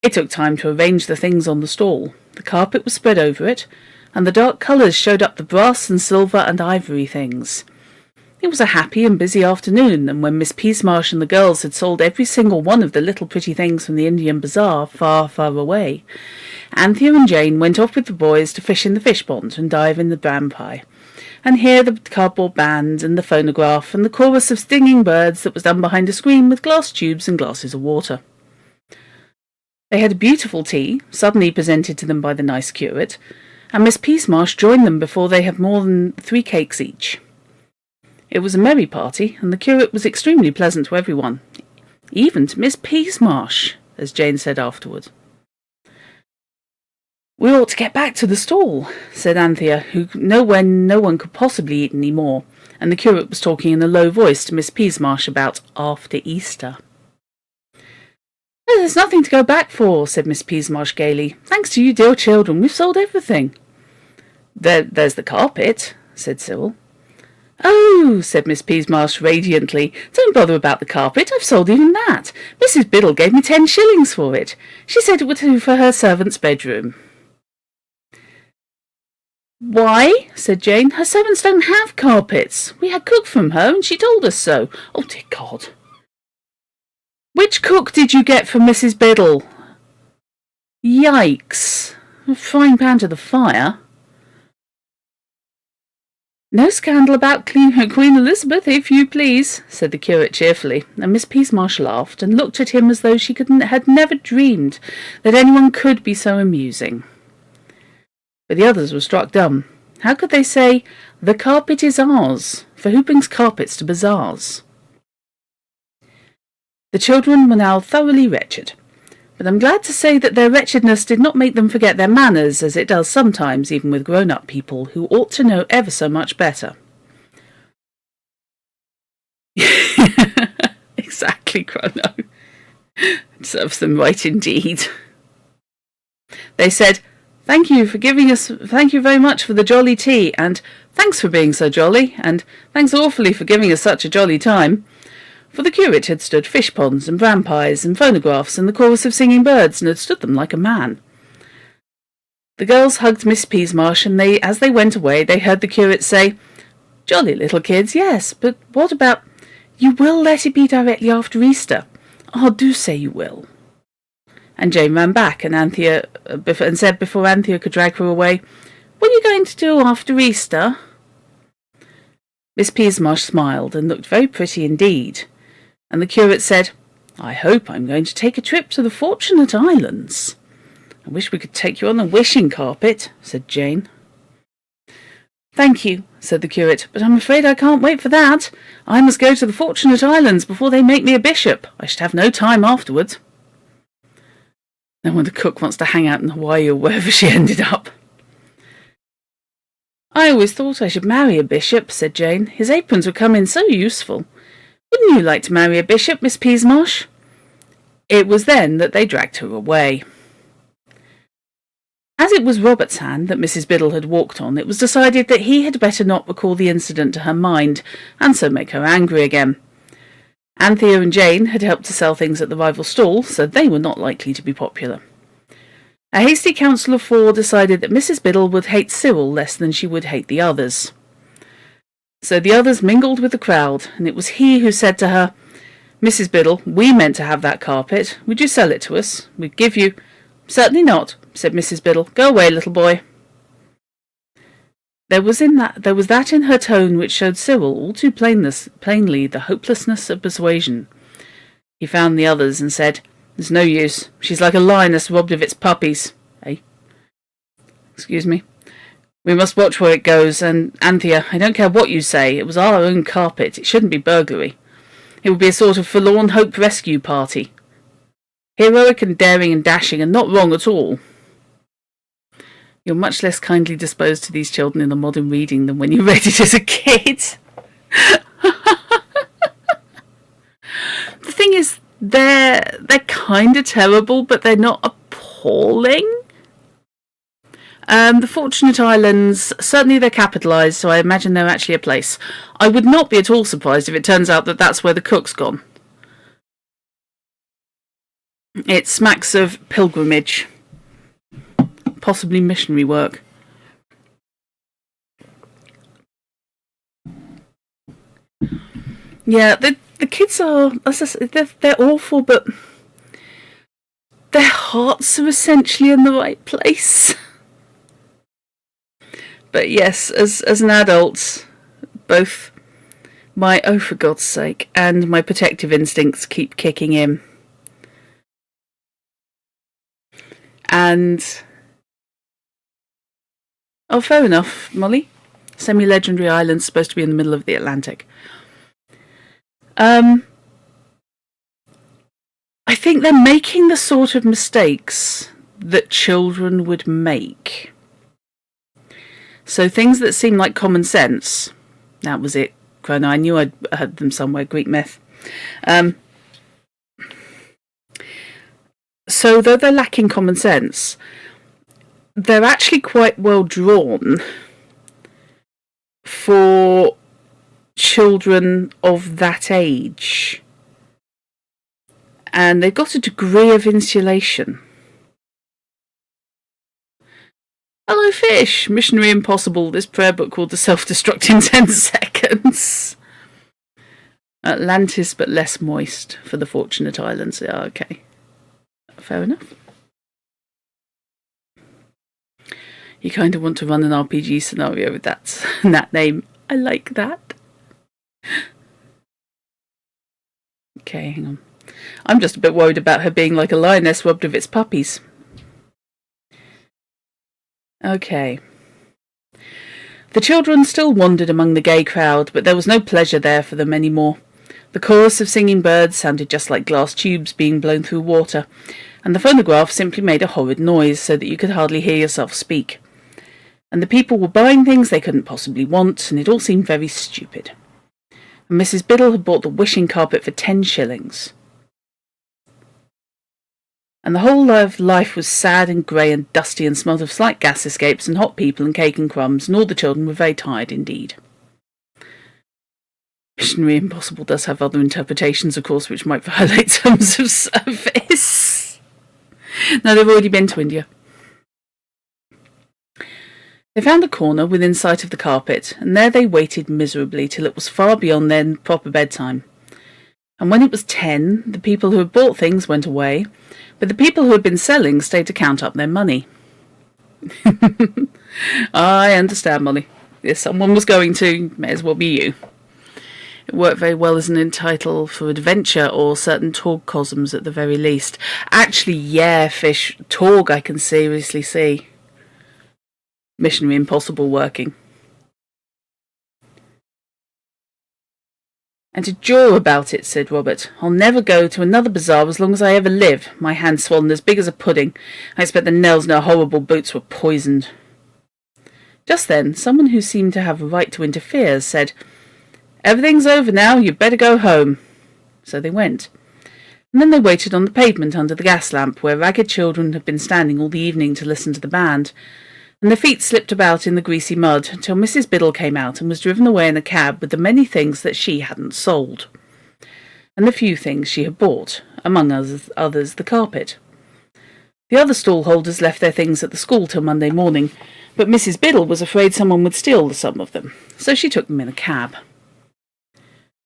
It took time to arrange the things on the stall. The carpet was spread over it, and the dark colours showed up the brass and silver and ivory things. It was a happy and busy afternoon, and when Miss Peasmarsh and the girls had sold every single one of the little pretty things from the Indian Bazaar far, far away, Anthea and Jane went off with the boys to fish in the fish pond and dive in the bran pie, and hear the cardboard band and the phonograph and the chorus of stinging birds that was done behind a screen with glass tubes and glasses of water. They had a beautiful tea, suddenly presented to them by the nice curate, and Miss Peasmarsh joined them before they had more than 3 cakes each. It was a merry party, and the curate was extremely pleasant to everyone, even to Miss Peasmarsh, as Jane said afterward. "We ought to get back to the stall," said Anthea, who no one could possibly eat any more, and the curate was talking in a low voice to Miss Peasmarsh about after Easter. "Oh, there's nothing to go back for," said Miss Peasmarsh gaily. "Thanks to you dear children, we've sold everything." There's the carpet," said Cyril. "Oh," said Miss Peasmarsh radiantly, "don't bother about the carpet. I've sold even that. Mrs. Biddle gave me 10 shillings for it. She said it would do for her servant's bedroom." "Why," said Jane, "her servants don't have carpets. We had cook from her, and she told us so. Oh, dear God." "Which cook did you get from Mrs. Biddle?" "Yikes. A frying pan to the fire." "No scandal about Queen Elizabeth, if you please," said the curate cheerfully, and Miss Peasmarsh laughed and looked at him as though she had never dreamed that anyone could be so amusing. But the others were struck dumb. How could they say, "The carpet is ours," for who brings carpets to bazaars? The children were now thoroughly wretched, but I'm glad to say that their wretchedness did not make them forget their manners, as it does sometimes even with grown-up people who ought to know ever so much better. Exactly, Chrono. It serves them right indeed. They said, Thank you very much for the jolly tea, and thanks for being so jolly, and thanks awfully for giving us such a jolly time." For the curate had stood fish ponds and bran pies and phonographs and the chorus of singing birds, and had stood them like a man. The girls hugged Miss Peasmarsh, and as they went away, they heard the curate say, "Jolly little kids, yes, but what about— you will let it be directly after Easter? Oh, do say you will." And Jane ran back, and said before Anthea could drag her away, "What are you going to do after Easter?" Miss Peasmarsh smiled and looked very pretty indeed, and the curate said, "I hope I'm going to take a trip to the Fortunate Islands." "I wish we could take you on the wishing carpet," said Jane. "Thank you," said the curate, "but I'm afraid I can't wait for that. I must go to the Fortunate Islands before they make me a bishop. I should have no time afterwards." No wonder cook wants to hang out in Hawaii or wherever she ended up. "I always thought I should marry a bishop," said Jane. "His aprons would come in so useful. Wouldn't you like to marry a bishop, Miss Peasmarsh?" It was then that they dragged her away. As it was Robert's hand that Mrs. Biddle had walked on, it was decided that he had better not recall the incident to her mind, and so make her angry again. Anthea and Jane had helped to sell things at the rival stall, so they were not likely to be popular. A hasty council of 4 decided that Mrs. Biddle would hate Cyril less than she would hate the others. So the others mingled with the crowd, and it was he who said to her, "Mrs. Biddle, we meant to have that carpet. Would you sell it to us? We'd give you—" "Certainly not," said Mrs. Biddle. "Go away, little boy." There was that in her tone which showed Cyril all too plainly the hopelessness of persuasion. He found the others and said, "There's no use. She's like a lioness robbed of its puppies." Eh? Excuse me. "We must watch where it goes, and Anthea, I don't care what you say, it was our own carpet. It shouldn't be burglary. It would be a sort of forlorn hope rescue party. Heroic and daring and dashing, and not wrong at all." You're much less kindly disposed to these children in a modern reading than when you read it as a kid. The thing is, they're kind of terrible, but they're not appalling. The Fortunate Islands, certainly they're capitalised, so I imagine they're actually a place. I would not be at all surprised if it turns out that that's where the cook's gone. It smacks of pilgrimage, possibly missionary work. Yeah, the kids are, they're awful, but their hearts are essentially in the right place. But yes, as an adult, both my "oh for God's sake" and my protective instincts keep kicking in. And oh, fair enough, Molly. Semi-legendary islands supposed to be in the middle of the Atlantic. I think they're making the sort of mistakes that children would make. So things that seem like common sense. That was it, Chrono. I knew I'd heard them somewhere. Greek myth. So though they're lacking common sense, they're actually quite well drawn for children of that age. And they've got a degree of insulation. Hello, fish! Missionary Impossible, this prayer book will self-destruct in 10 seconds. Atlantis, but less moist for the Fortunate Islands. Yeah, okay. Fair enough. You kind of want to run an RPG scenario with that name. I like that. Okay, hang on. I'm just a bit worried about her being like a lioness robbed of its puppies. Okay. The children still wandered among the gay crowd, but there was no pleasure there for them any more. The chorus of singing birds sounded just like glass tubes being blown through water, and the phonograph simply made a horrid noise so that you could hardly hear yourself speak. And the people were buying things they couldn't possibly want, and it all seemed very stupid. And Mrs. Biddle had bought the wishing carpet for 10 shillings. And the whole of life was sad and grey and dusty and smelt of slight gas escapes and hot people and cake and crumbs, and all the children were very tired indeed. Missionary Impossible does have other interpretations, of course, which might violate terms of service. No, they've already been to India. They found a corner within sight of the carpet, and there they waited miserably till it was far beyond their proper bedtime. And when it was 10, the people who had bought things went away, but the people who had been selling stayed to count up their money. I understand, Molly. If someone was going to, may as well be you. It worked very well as an title for adventure or certain Torg-cosms at the very least. Actually, yeah, fish. Torg I can seriously see. Missionary Impossible working. "And to jaw about it," said Robert. "I'll never go to another bazaar as long as I ever live. My hand's swollen as big as a pudding. I expect the nails in her horrible boots were poisoned." Just then, someone who seemed to have a right to interfere said, "Everything's over now, you'd better go home." So they went. And then they waited on the pavement under the gas lamp, where ragged children had been standing all the evening to listen to the band, and their feet slipped about in the greasy mud until Mrs. Biddle came out and was driven away in a cab with the many things that she hadn't sold, and the few things she had bought, among others the carpet. The other stall holders left their things at the school till Monday morning, but Mrs. Biddle was afraid someone would steal some of them, so she took them in a cab.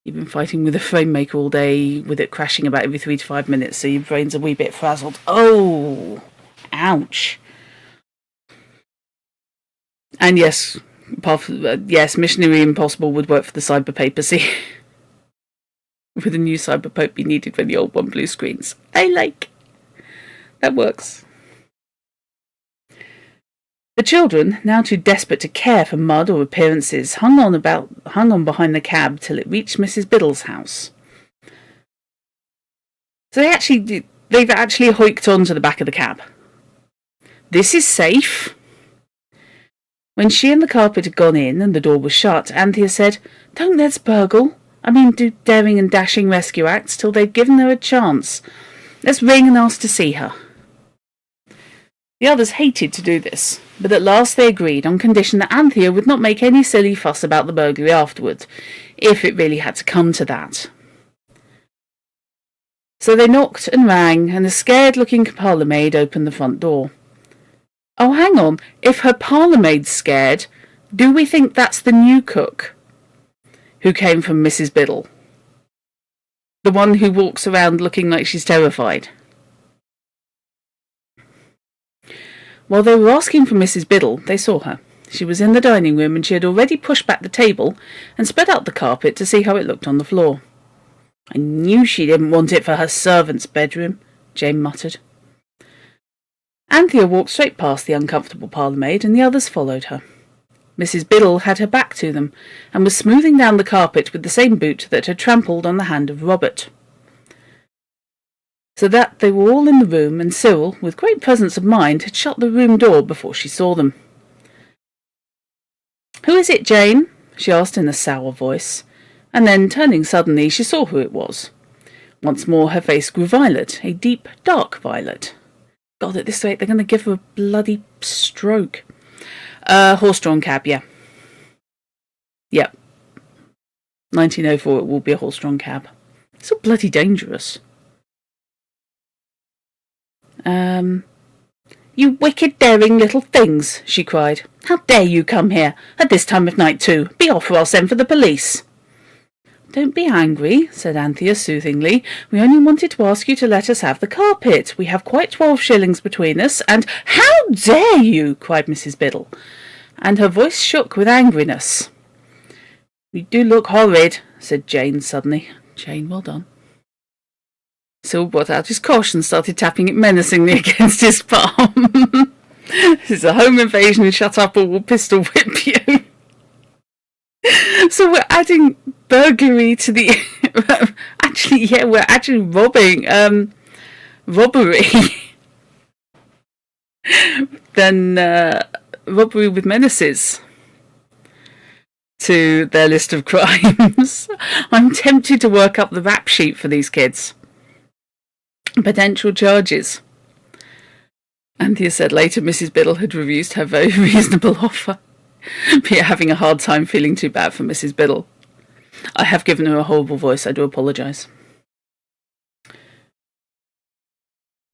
You've been fighting with a frame maker all day, with it crashing about every 3 to 5 minutes, so your brain's a wee bit frazzled. Oh, ouch. And yes, Missionary Impossible would work for the cyber papacy. Would a new cyber pope be needed when the old one blue screens? That works. The children, now too desperate to care for mud or appearances, hung on behind the cab till it reached Mrs. Biddle's house. So they've actually hoiked onto the back of the cab. This is safe. When she and the carpet had gone in and the door was shut, Anthea said, "Don't let's burgle. Do daring and dashing rescue acts till they've given her a chance. Let's ring and ask to see her." The others hated to do this, but at last they agreed on condition that Anthea would not make any silly fuss about the burglary afterward, if it really had to come to that. So they knocked and rang, and a scared-looking parlour-maid opened the front door. Oh, hang on. If her parlour-maid's scared, do we think that's the new cook who came from Mrs. Biddle? The one who walks around looking like she's terrified? While they were asking for Mrs. Biddle, they saw her. She was in the dining room, and she had already pushed back the table and spread out the carpet to see how it looked on the floor. "I knew she didn't want it for her servant's bedroom," Jane muttered. Anthea walked straight past the uncomfortable parlour-maid, and the others followed her. Mrs. Biddle had her back to them, and was smoothing down the carpet with the same boot that had trampled on the hand of Robert. So that they were all in the room, and Cyril, with great presence of mind, had shut the room door before she saw them. "Who is it, Jane?" she asked in a sour voice, and then, turning suddenly, she saw who it was. Once more her face grew violet, a deep, dark violet. God, at this rate they're going to give her a bloody stroke. Horse-drawn cab, yeah. Yep. 1904, it will be a horse-drawn cab. It's so bloody dangerous. "You wicked daring little things," she cried. "How dare you come here, at this time of night too? Be off or I'll send for the police." "Don't be angry," said Anthea soothingly. "We only wanted to ask you to let us have the carpet. We have quite 12 shillings between us, and—" "How dare you!" cried Mrs. Biddle, and her voice shook with angriness. "You do look horrid," said Jane suddenly. Jane, well done. Cyril brought out his cosh and started tapping it menacingly against his palm. "This is a home invasion, shut up or we'll pistol whip you." So we're adding burglary to the... we're actually robbing... robbery. Then robbery with menaces to their list of crimes. I'm tempted to work up the rap sheet for these kids. Potential charges. Anthea said later Mrs. Biddle had refused her very reasonable offer. Peter having a hard time feeling too bad for Mrs. Biddle. "I have given her a horrible voice, I do apologise."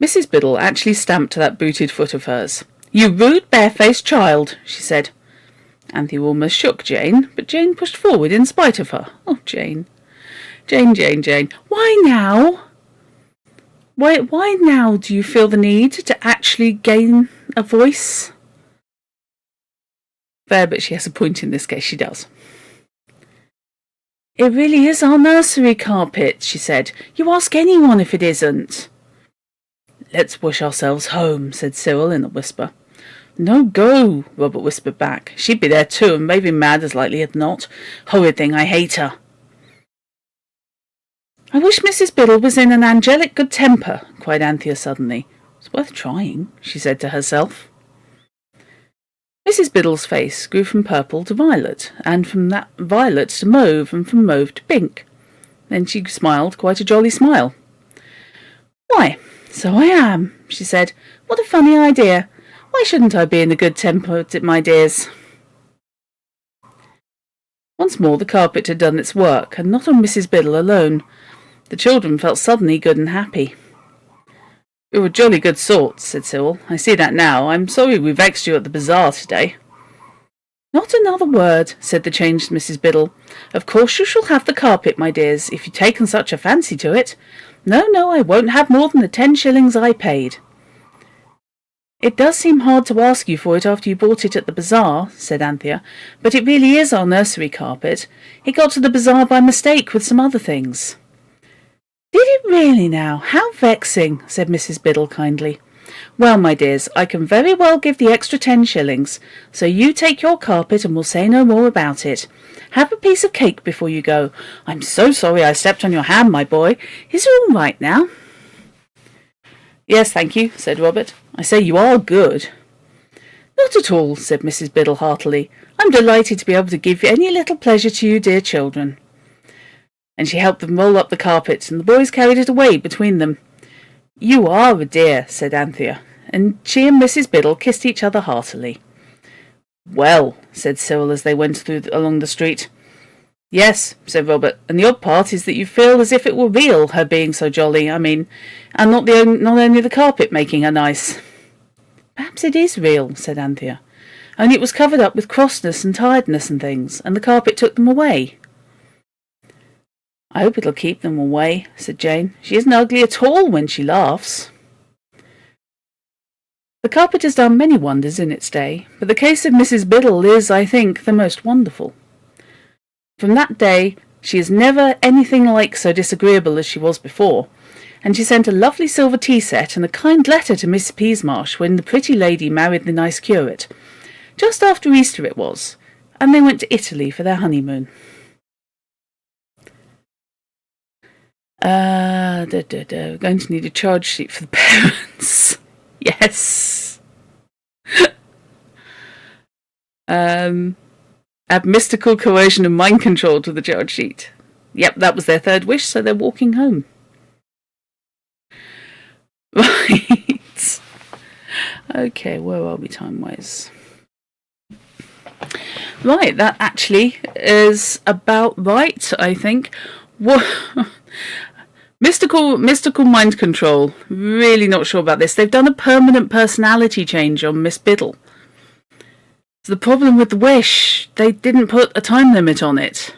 Mrs. Biddle actually stamped that booted foot of hers. "You rude, barefaced child," she said. Anthea almost shook Jane, but Jane pushed forward in spite of her. Oh, Jane. Jane. Why now? Why now do you feel the need to actually gain a voice? Fair, but she has a point in this case, she does. "It really is our nursery carpet," she said. "You ask anyone if it isn't." "Let's wish ourselves home," said Cyril in a whisper. "No go," Robert whispered back. "She'd be there too, and raving mad as likely as not. Horrid thing, I hate her." "I wish Mrs. Biddle was in an angelic good temper," cried Anthea suddenly. "It's worth trying," she said to herself. Mrs. Biddle's face grew from purple to violet, and from that violet to mauve, and from mauve to pink. Then she smiled quite a jolly smile. "Why, so I am," she said. "What a funny idea. Why shouldn't I be in a good temper, my dears?" Once more the carpet had done its work, and not on Mrs. Biddle alone. The children felt suddenly good and happy. "You're a jolly good sort," said Cyril. "I see that now. I'm sorry we vexed you at the bazaar today." "Not another word," said the changed Mrs. Biddle. "Of course you shall have the carpet, my dears, if you've taken such a fancy to it. No, I won't have more than the 10 shillings I paid." "It does seem hard to ask you for it after you bought it at the bazaar," said Anthea, "but it really is our nursery carpet. It got to the bazaar by mistake with some other things." Did it really now? How vexing, said Mrs. Biddle kindly. Well, my dears, I can very well give the extra 10 shillings, so you take your carpet and we'll say no more about it. Have a piece of cake before you go. I'm so sorry I stepped on your hand, my boy. Is it all right now? Yes, thank you, said Robert. I say you are good. Not at all, said Mrs. Biddle heartily. I'm delighted to be able to give any little pleasure to you dear children. And she helped them roll up the carpet, and the boys carried it away between them. You are a dear, said Anthea, and she and Mrs. Biddle kissed each other heartily. Well, said Cyril as they went along the street. Yes, said Robert, and the odd part is that you feel as if it were real, her being so jolly, I mean, and not only the carpet making her nice. Perhaps it is real, said Anthea, only it was covered up with crossness and tiredness and things, and the carpet took them away. I hope it'll keep them away, said Jane. She isn't ugly at all when she laughs. The carpet has done many wonders in its day, but the case of Mrs. Biddle is, I think, the most wonderful. From that day she is never anything like so disagreeable as she was before, and she sent a lovely silver tea set and a kind letter to Miss Peasmarsh when the pretty lady married the nice curate. Just after Easter it was, and they went to Italy for their honeymoon. We're going to need a charge sheet for the parents. Yes. Add mystical coercion and mind control to the charge sheet. Yep, that was their third wish, so they're walking home. Right. Okay, where are we time-wise? Right, that actually is about right, I think. What? Mystical mind control. Really not sure about this. They've done a permanent personality change on Miss Biddle. The problem with the wish, they didn't put a time limit on it.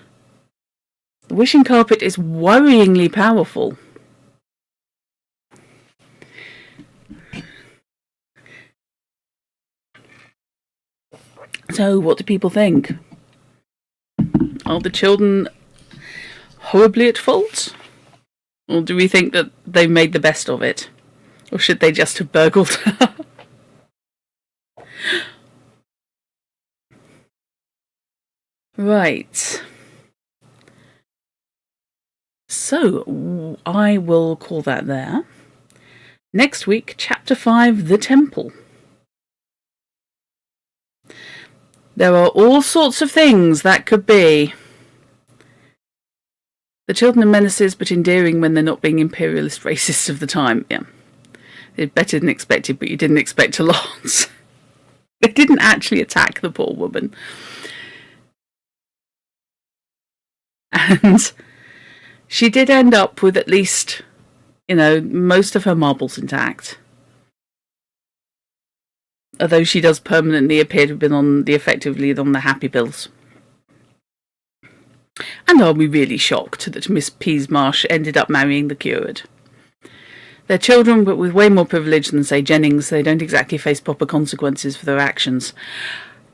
The wishing carpet is worryingly powerful. So, what do people think? Are the children horribly at fault? Or do we think that they made the best of it? Or should they just have burgled her? Right. So, I will call that there. Next week, Chapter 5, The Temple. There are all sorts of things that could be. The children are menaces, but endearing when they're not being imperialist racists of the time. Yeah. They're better than expected, but you didn't expect a lot. They didn't actually attack the poor woman. And she did end up with at least, most of her marbles intact. Although she does permanently appear to have been effectively on the happy pills. And are we really shocked that Miss Peasmarsh ended up marrying the curate? They're children, but with way more privilege than, say, Jennings. They don't exactly face proper consequences for their actions.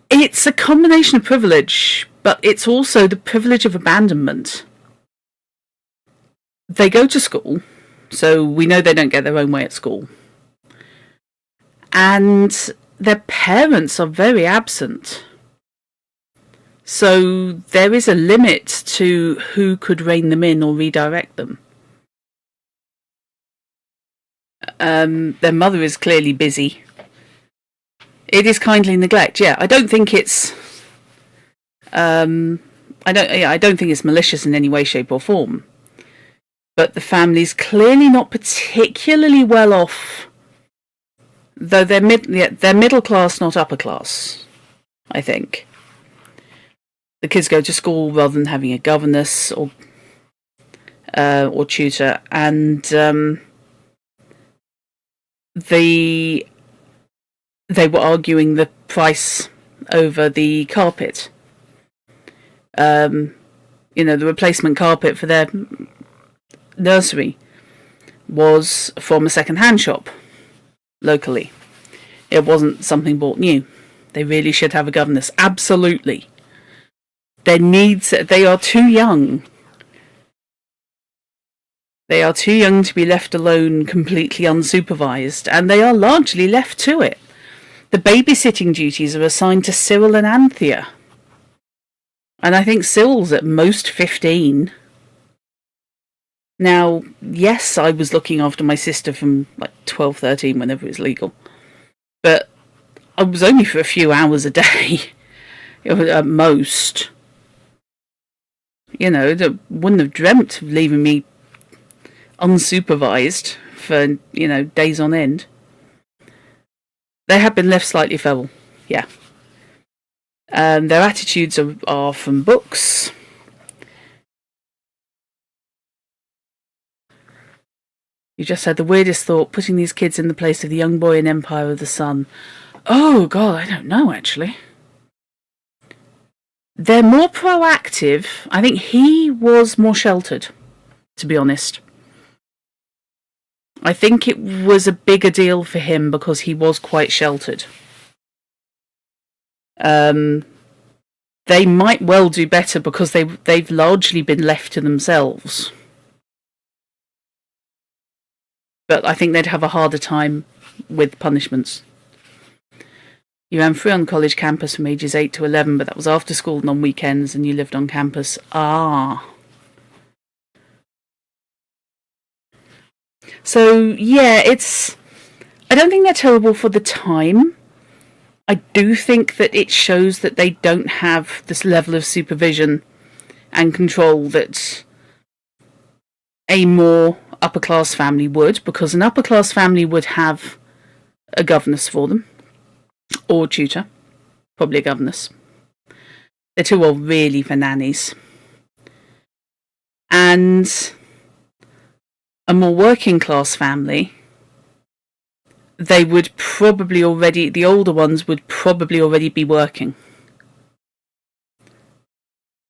It's a combination of privilege, but it's also the privilege of abandonment. They go to school, so we know they don't get their own way at school. And their parents are very absent. So there is a limit to who could rein them in or redirect them. Their mother is clearly busy. It is kindly neglect. Yeah, I don't think it's. I don't think it's malicious in any way, shape, or form. But the family's clearly not particularly well off. Though they're middle class, not upper class. I think. The kids go to school rather than having a governess or tutor, and they were arguing the price over the carpet. The replacement carpet for their nursery was from a second-hand shop locally. It wasn't something bought new. They really should have a governess. Absolutely. They are too young. They are too young to be left alone completely unsupervised, and they are largely left to it. The babysitting duties are assigned to Cyril and Anthea. And I think Cyril's at most 15. Now, yes, I was looking after my sister from like 12, 13, whenever it's legal. But I was only for a few hours a day, at most. You know, they wouldn't have dreamt of leaving me unsupervised for, days on end. They have been left slightly feral, yeah. Their attitudes are from books. You just had the weirdest thought, putting these kids in the place of the young boy in Empire of the Sun. Oh, God, I don't know, actually. They're more proactive. I think he was more sheltered, to be honest. I think it was a bigger deal for him because he was quite sheltered. They might well do better because they've largely been left to themselves. But I think they'd have a harder time with punishments. You ran free on college campus from ages 8 to 11, but that was after school and on weekends, and you lived on campus. Ah. So, yeah, I don't think they're terrible for the time. I do think that it shows that they don't have this level of supervision and control that a more upper-class family would, because an upper-class family would have a governess for them, or tutor, probably a governess. They're too old really for nannies. And a more working-class family, they would probably already, the older ones would probably already be working.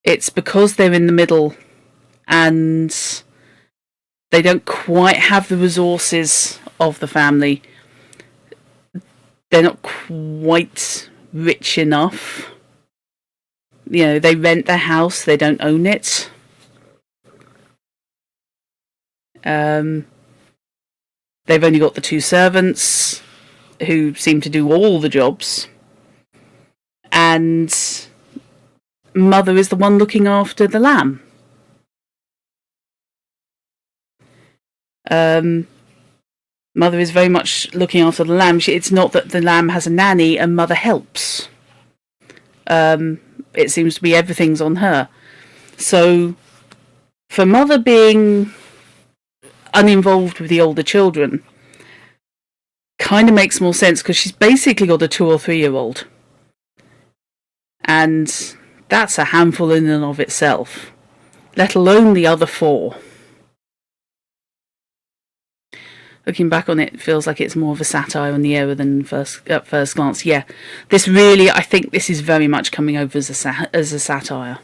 It's because they're in the middle and they don't quite have the resources of the family. They're not quite rich enough. They rent their house, they don't own it. They've only got the 2 servants who seem to do all the jobs. And mother is the one looking after the lamb. Mother is very much looking after the lamb. It's not that the lamb has a nanny and mother helps. It seems to be everything's on her. So, for mother being uninvolved with the older children kind of makes more sense because she's basically got a 2 or 3-year-old. And that's a handful in and of itself, let alone the other 4. Looking back on it, feels like it's more of a satire on the era than at first glance. Yeah, this really, I think this is very much coming over as a satire.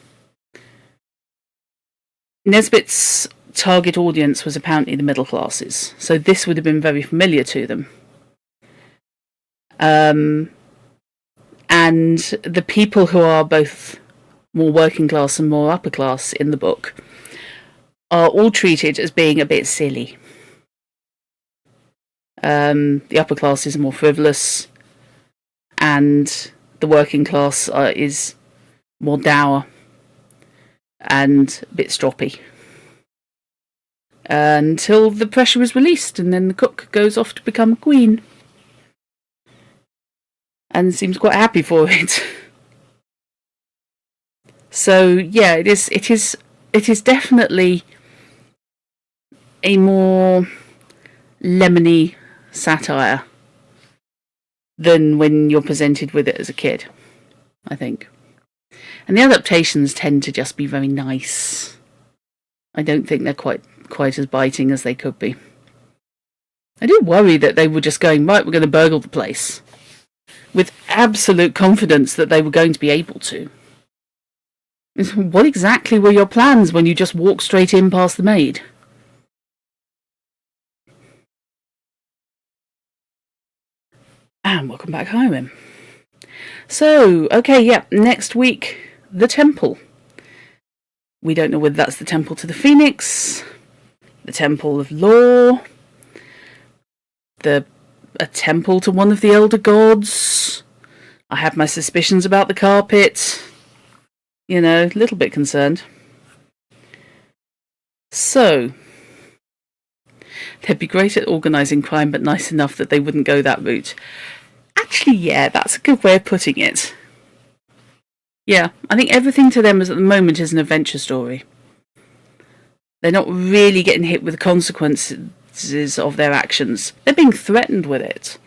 Nesbitt's target audience was apparently the middle classes, so this would have been very familiar to them. And the people who are both more working class and more upper class in the book are all treated as being a bit silly. The upper class is more frivolous, and the working class is more dour and a bit stroppy. Until the pressure is released, and then the cook goes off to become a queen. And seems quite happy for it. So yeah, it is definitely a more lemony satire than when you're presented with it as a kid, I think. And the adaptations tend to just be very nice. I don't think they're quite as biting as they could be. I do worry that they were just going, right, we're going to burgle the place, with absolute confidence that they were going to be able to. What exactly were your plans when you just walked straight in past the maid? And welcome back, Hiram. So, okay, yeah, next week, the temple. We don't know whether that's the temple to the Phoenix, the Temple of Law, a temple to one of the elder gods. I have my suspicions about the carpet. You know, a little bit concerned. So, they'd be great at organising crime, but nice enough that they wouldn't go that route. Actually, yeah, that's a good way of putting it. Yeah, I think everything to them at the moment is an adventure story. They're not really getting hit with the consequences of their actions. They're being threatened with it.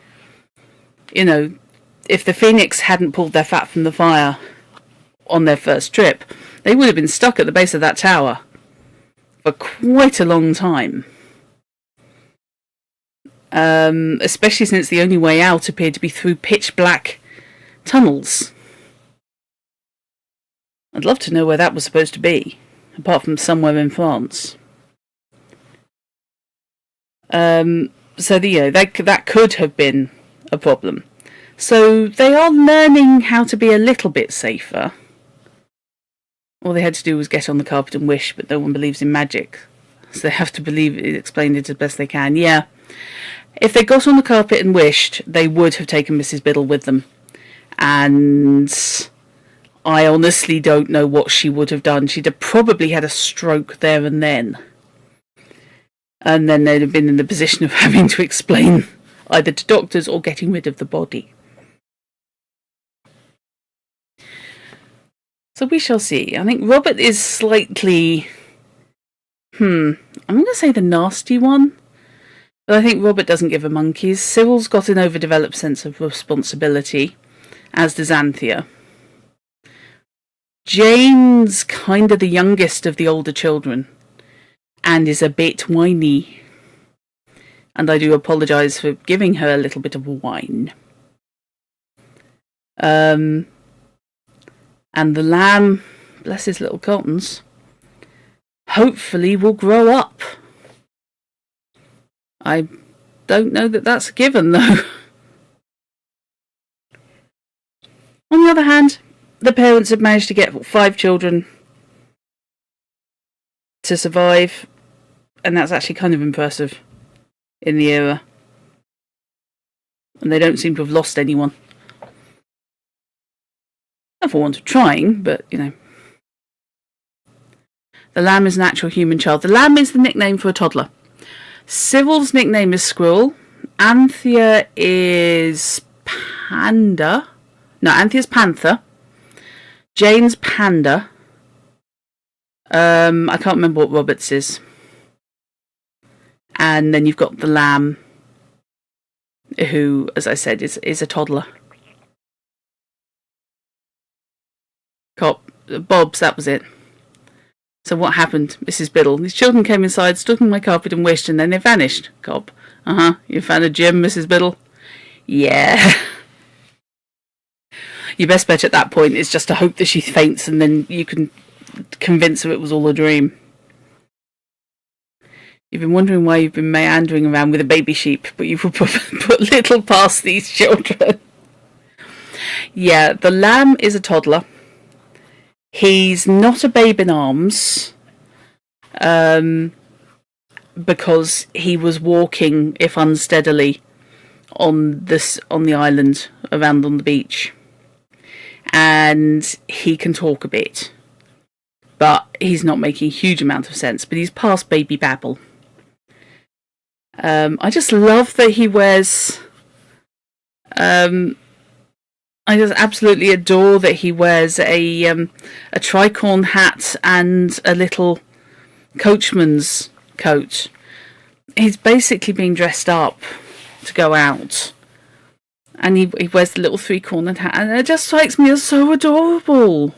You know, if the Phoenix hadn't pulled their fat from the fire on their first trip, they would have been stuck at the base of that tower for quite a long time. Especially since the only way out appeared to be through pitch black tunnels. I'd love to know where that was supposed to be, apart from somewhere in France. So that could have been a problem. So they are learning how to be a little bit safer. All they had to do was get on the carpet and wish, but no one believes in magic. So they have to explain it as best they can. Yeah. If they got on the carpet and wished, they would have taken Mrs. Biddle with them. And I honestly don't know what she would have done. She'd have probably had a stroke there and then. And then they'd have been in the position of having to explain either to doctors or getting rid of the body. So we shall see. I think Robert is slightly... I'm going to say the nasty one. But I think Robert doesn't give a monkey's. Cyril's got an overdeveloped sense of responsibility, as does Anthea. Jane's kind of the youngest of the older children, and is a bit whiny. And I do apologise for giving her a little bit of a whine. And the lamb, bless his little cottons, hopefully will grow up. I don't know that that's a given, though. On the other hand, the parents have managed to get 5 children to survive, and that's actually kind of impressive in the era. And they don't seem to have lost anyone. Not for want of trying, but, you know. The lamb is an actual human child. The lamb is the nickname for a toddler. Cyril's nickname is Squirrel. Anthea is Panda. No, Anthea's Panther. Jane's Panda. I can't remember what Robert's is. And then you've got the lamb, who, as I said, is a toddler. Bob's, that was it. So what happened, Mrs. Biddle? These children came inside, stood on my carpet and wished, and then they vanished. Cobb. You found a gem, Mrs. Biddle? Yeah. Your best bet at that point is just to hope that she faints, and then you can convince her it was all a dream. You've been wondering why you've been meandering around with a baby sheep, but you've put little past these children. Yeah, the lamb is a toddler. He's not a babe in arms, because he was walking, if unsteadily, on the island around on the beach, and he can talk a bit, but he's not making a huge amount of sense. But he's past baby babble. I just love that he wears. I just absolutely adore that he wears a tricorn hat and a little coachman's coat. He's basically being dressed up to go out. And he wears the little 3-cornered hat, and it just strikes me as so adorable.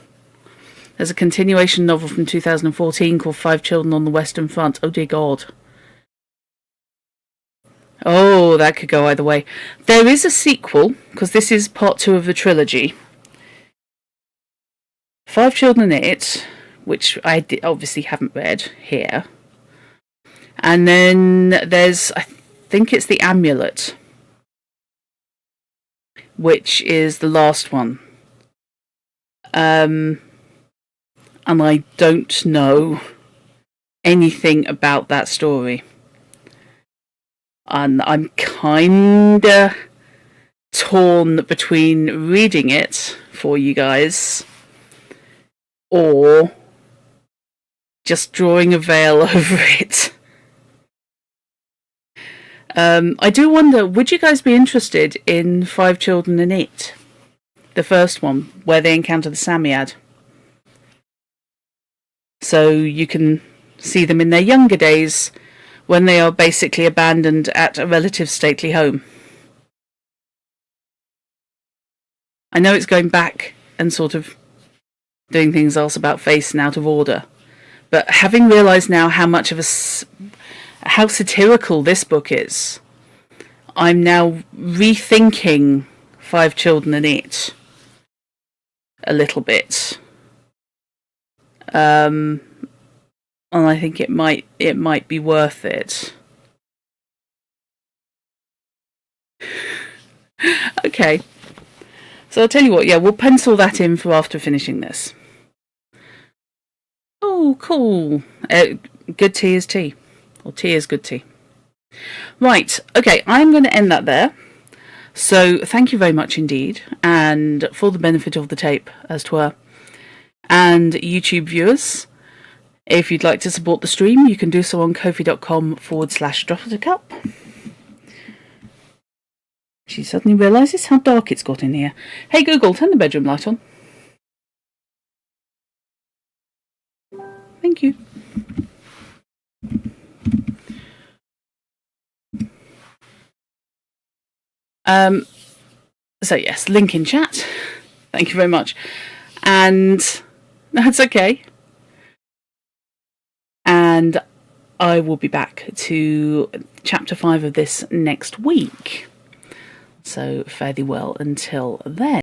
There's a continuation novel from 2014 called 5 Children on the Western Front. Oh dear God. Oh, that could go either way. There is a sequel, because this is part 2 of the trilogy. 5 Children in It, which I obviously haven't read here. And then there's, I think it's The Amulet, which is the last one. And I don't know anything about that story. And I'm kinda torn between reading it for you guys or just drawing a veil over it. I do wonder, would you guys be interested in 5 Children and It? The first one, where they encounter the Samiad. So you can see them in their younger days when they are basically abandoned at a relative's stately home. I know it's going back and sort of doing things else about face and out of order, but having realised now how much of how satirical this book is, I'm now rethinking 5 Children and It a little bit. And I think it might be worth it. Okay. So I'll tell you what, yeah, we'll pencil that in for after finishing this. Oh, cool. Good tea is tea. Or tea is good tea. Right, okay, I'm going to end that there. So thank you very much indeed, and for the benefit of the tape, as 'twere, and YouTube viewers, if you'd like to support the stream, you can do so on ko-fi.com/Druttercup. She suddenly realises how dark it's got in here. Hey Google, turn the bedroom light on. Thank you. So yes, link in chat. Thank you very much. And that's okay. And I will be back to chapter 5 of this next week. So fare thee well until then.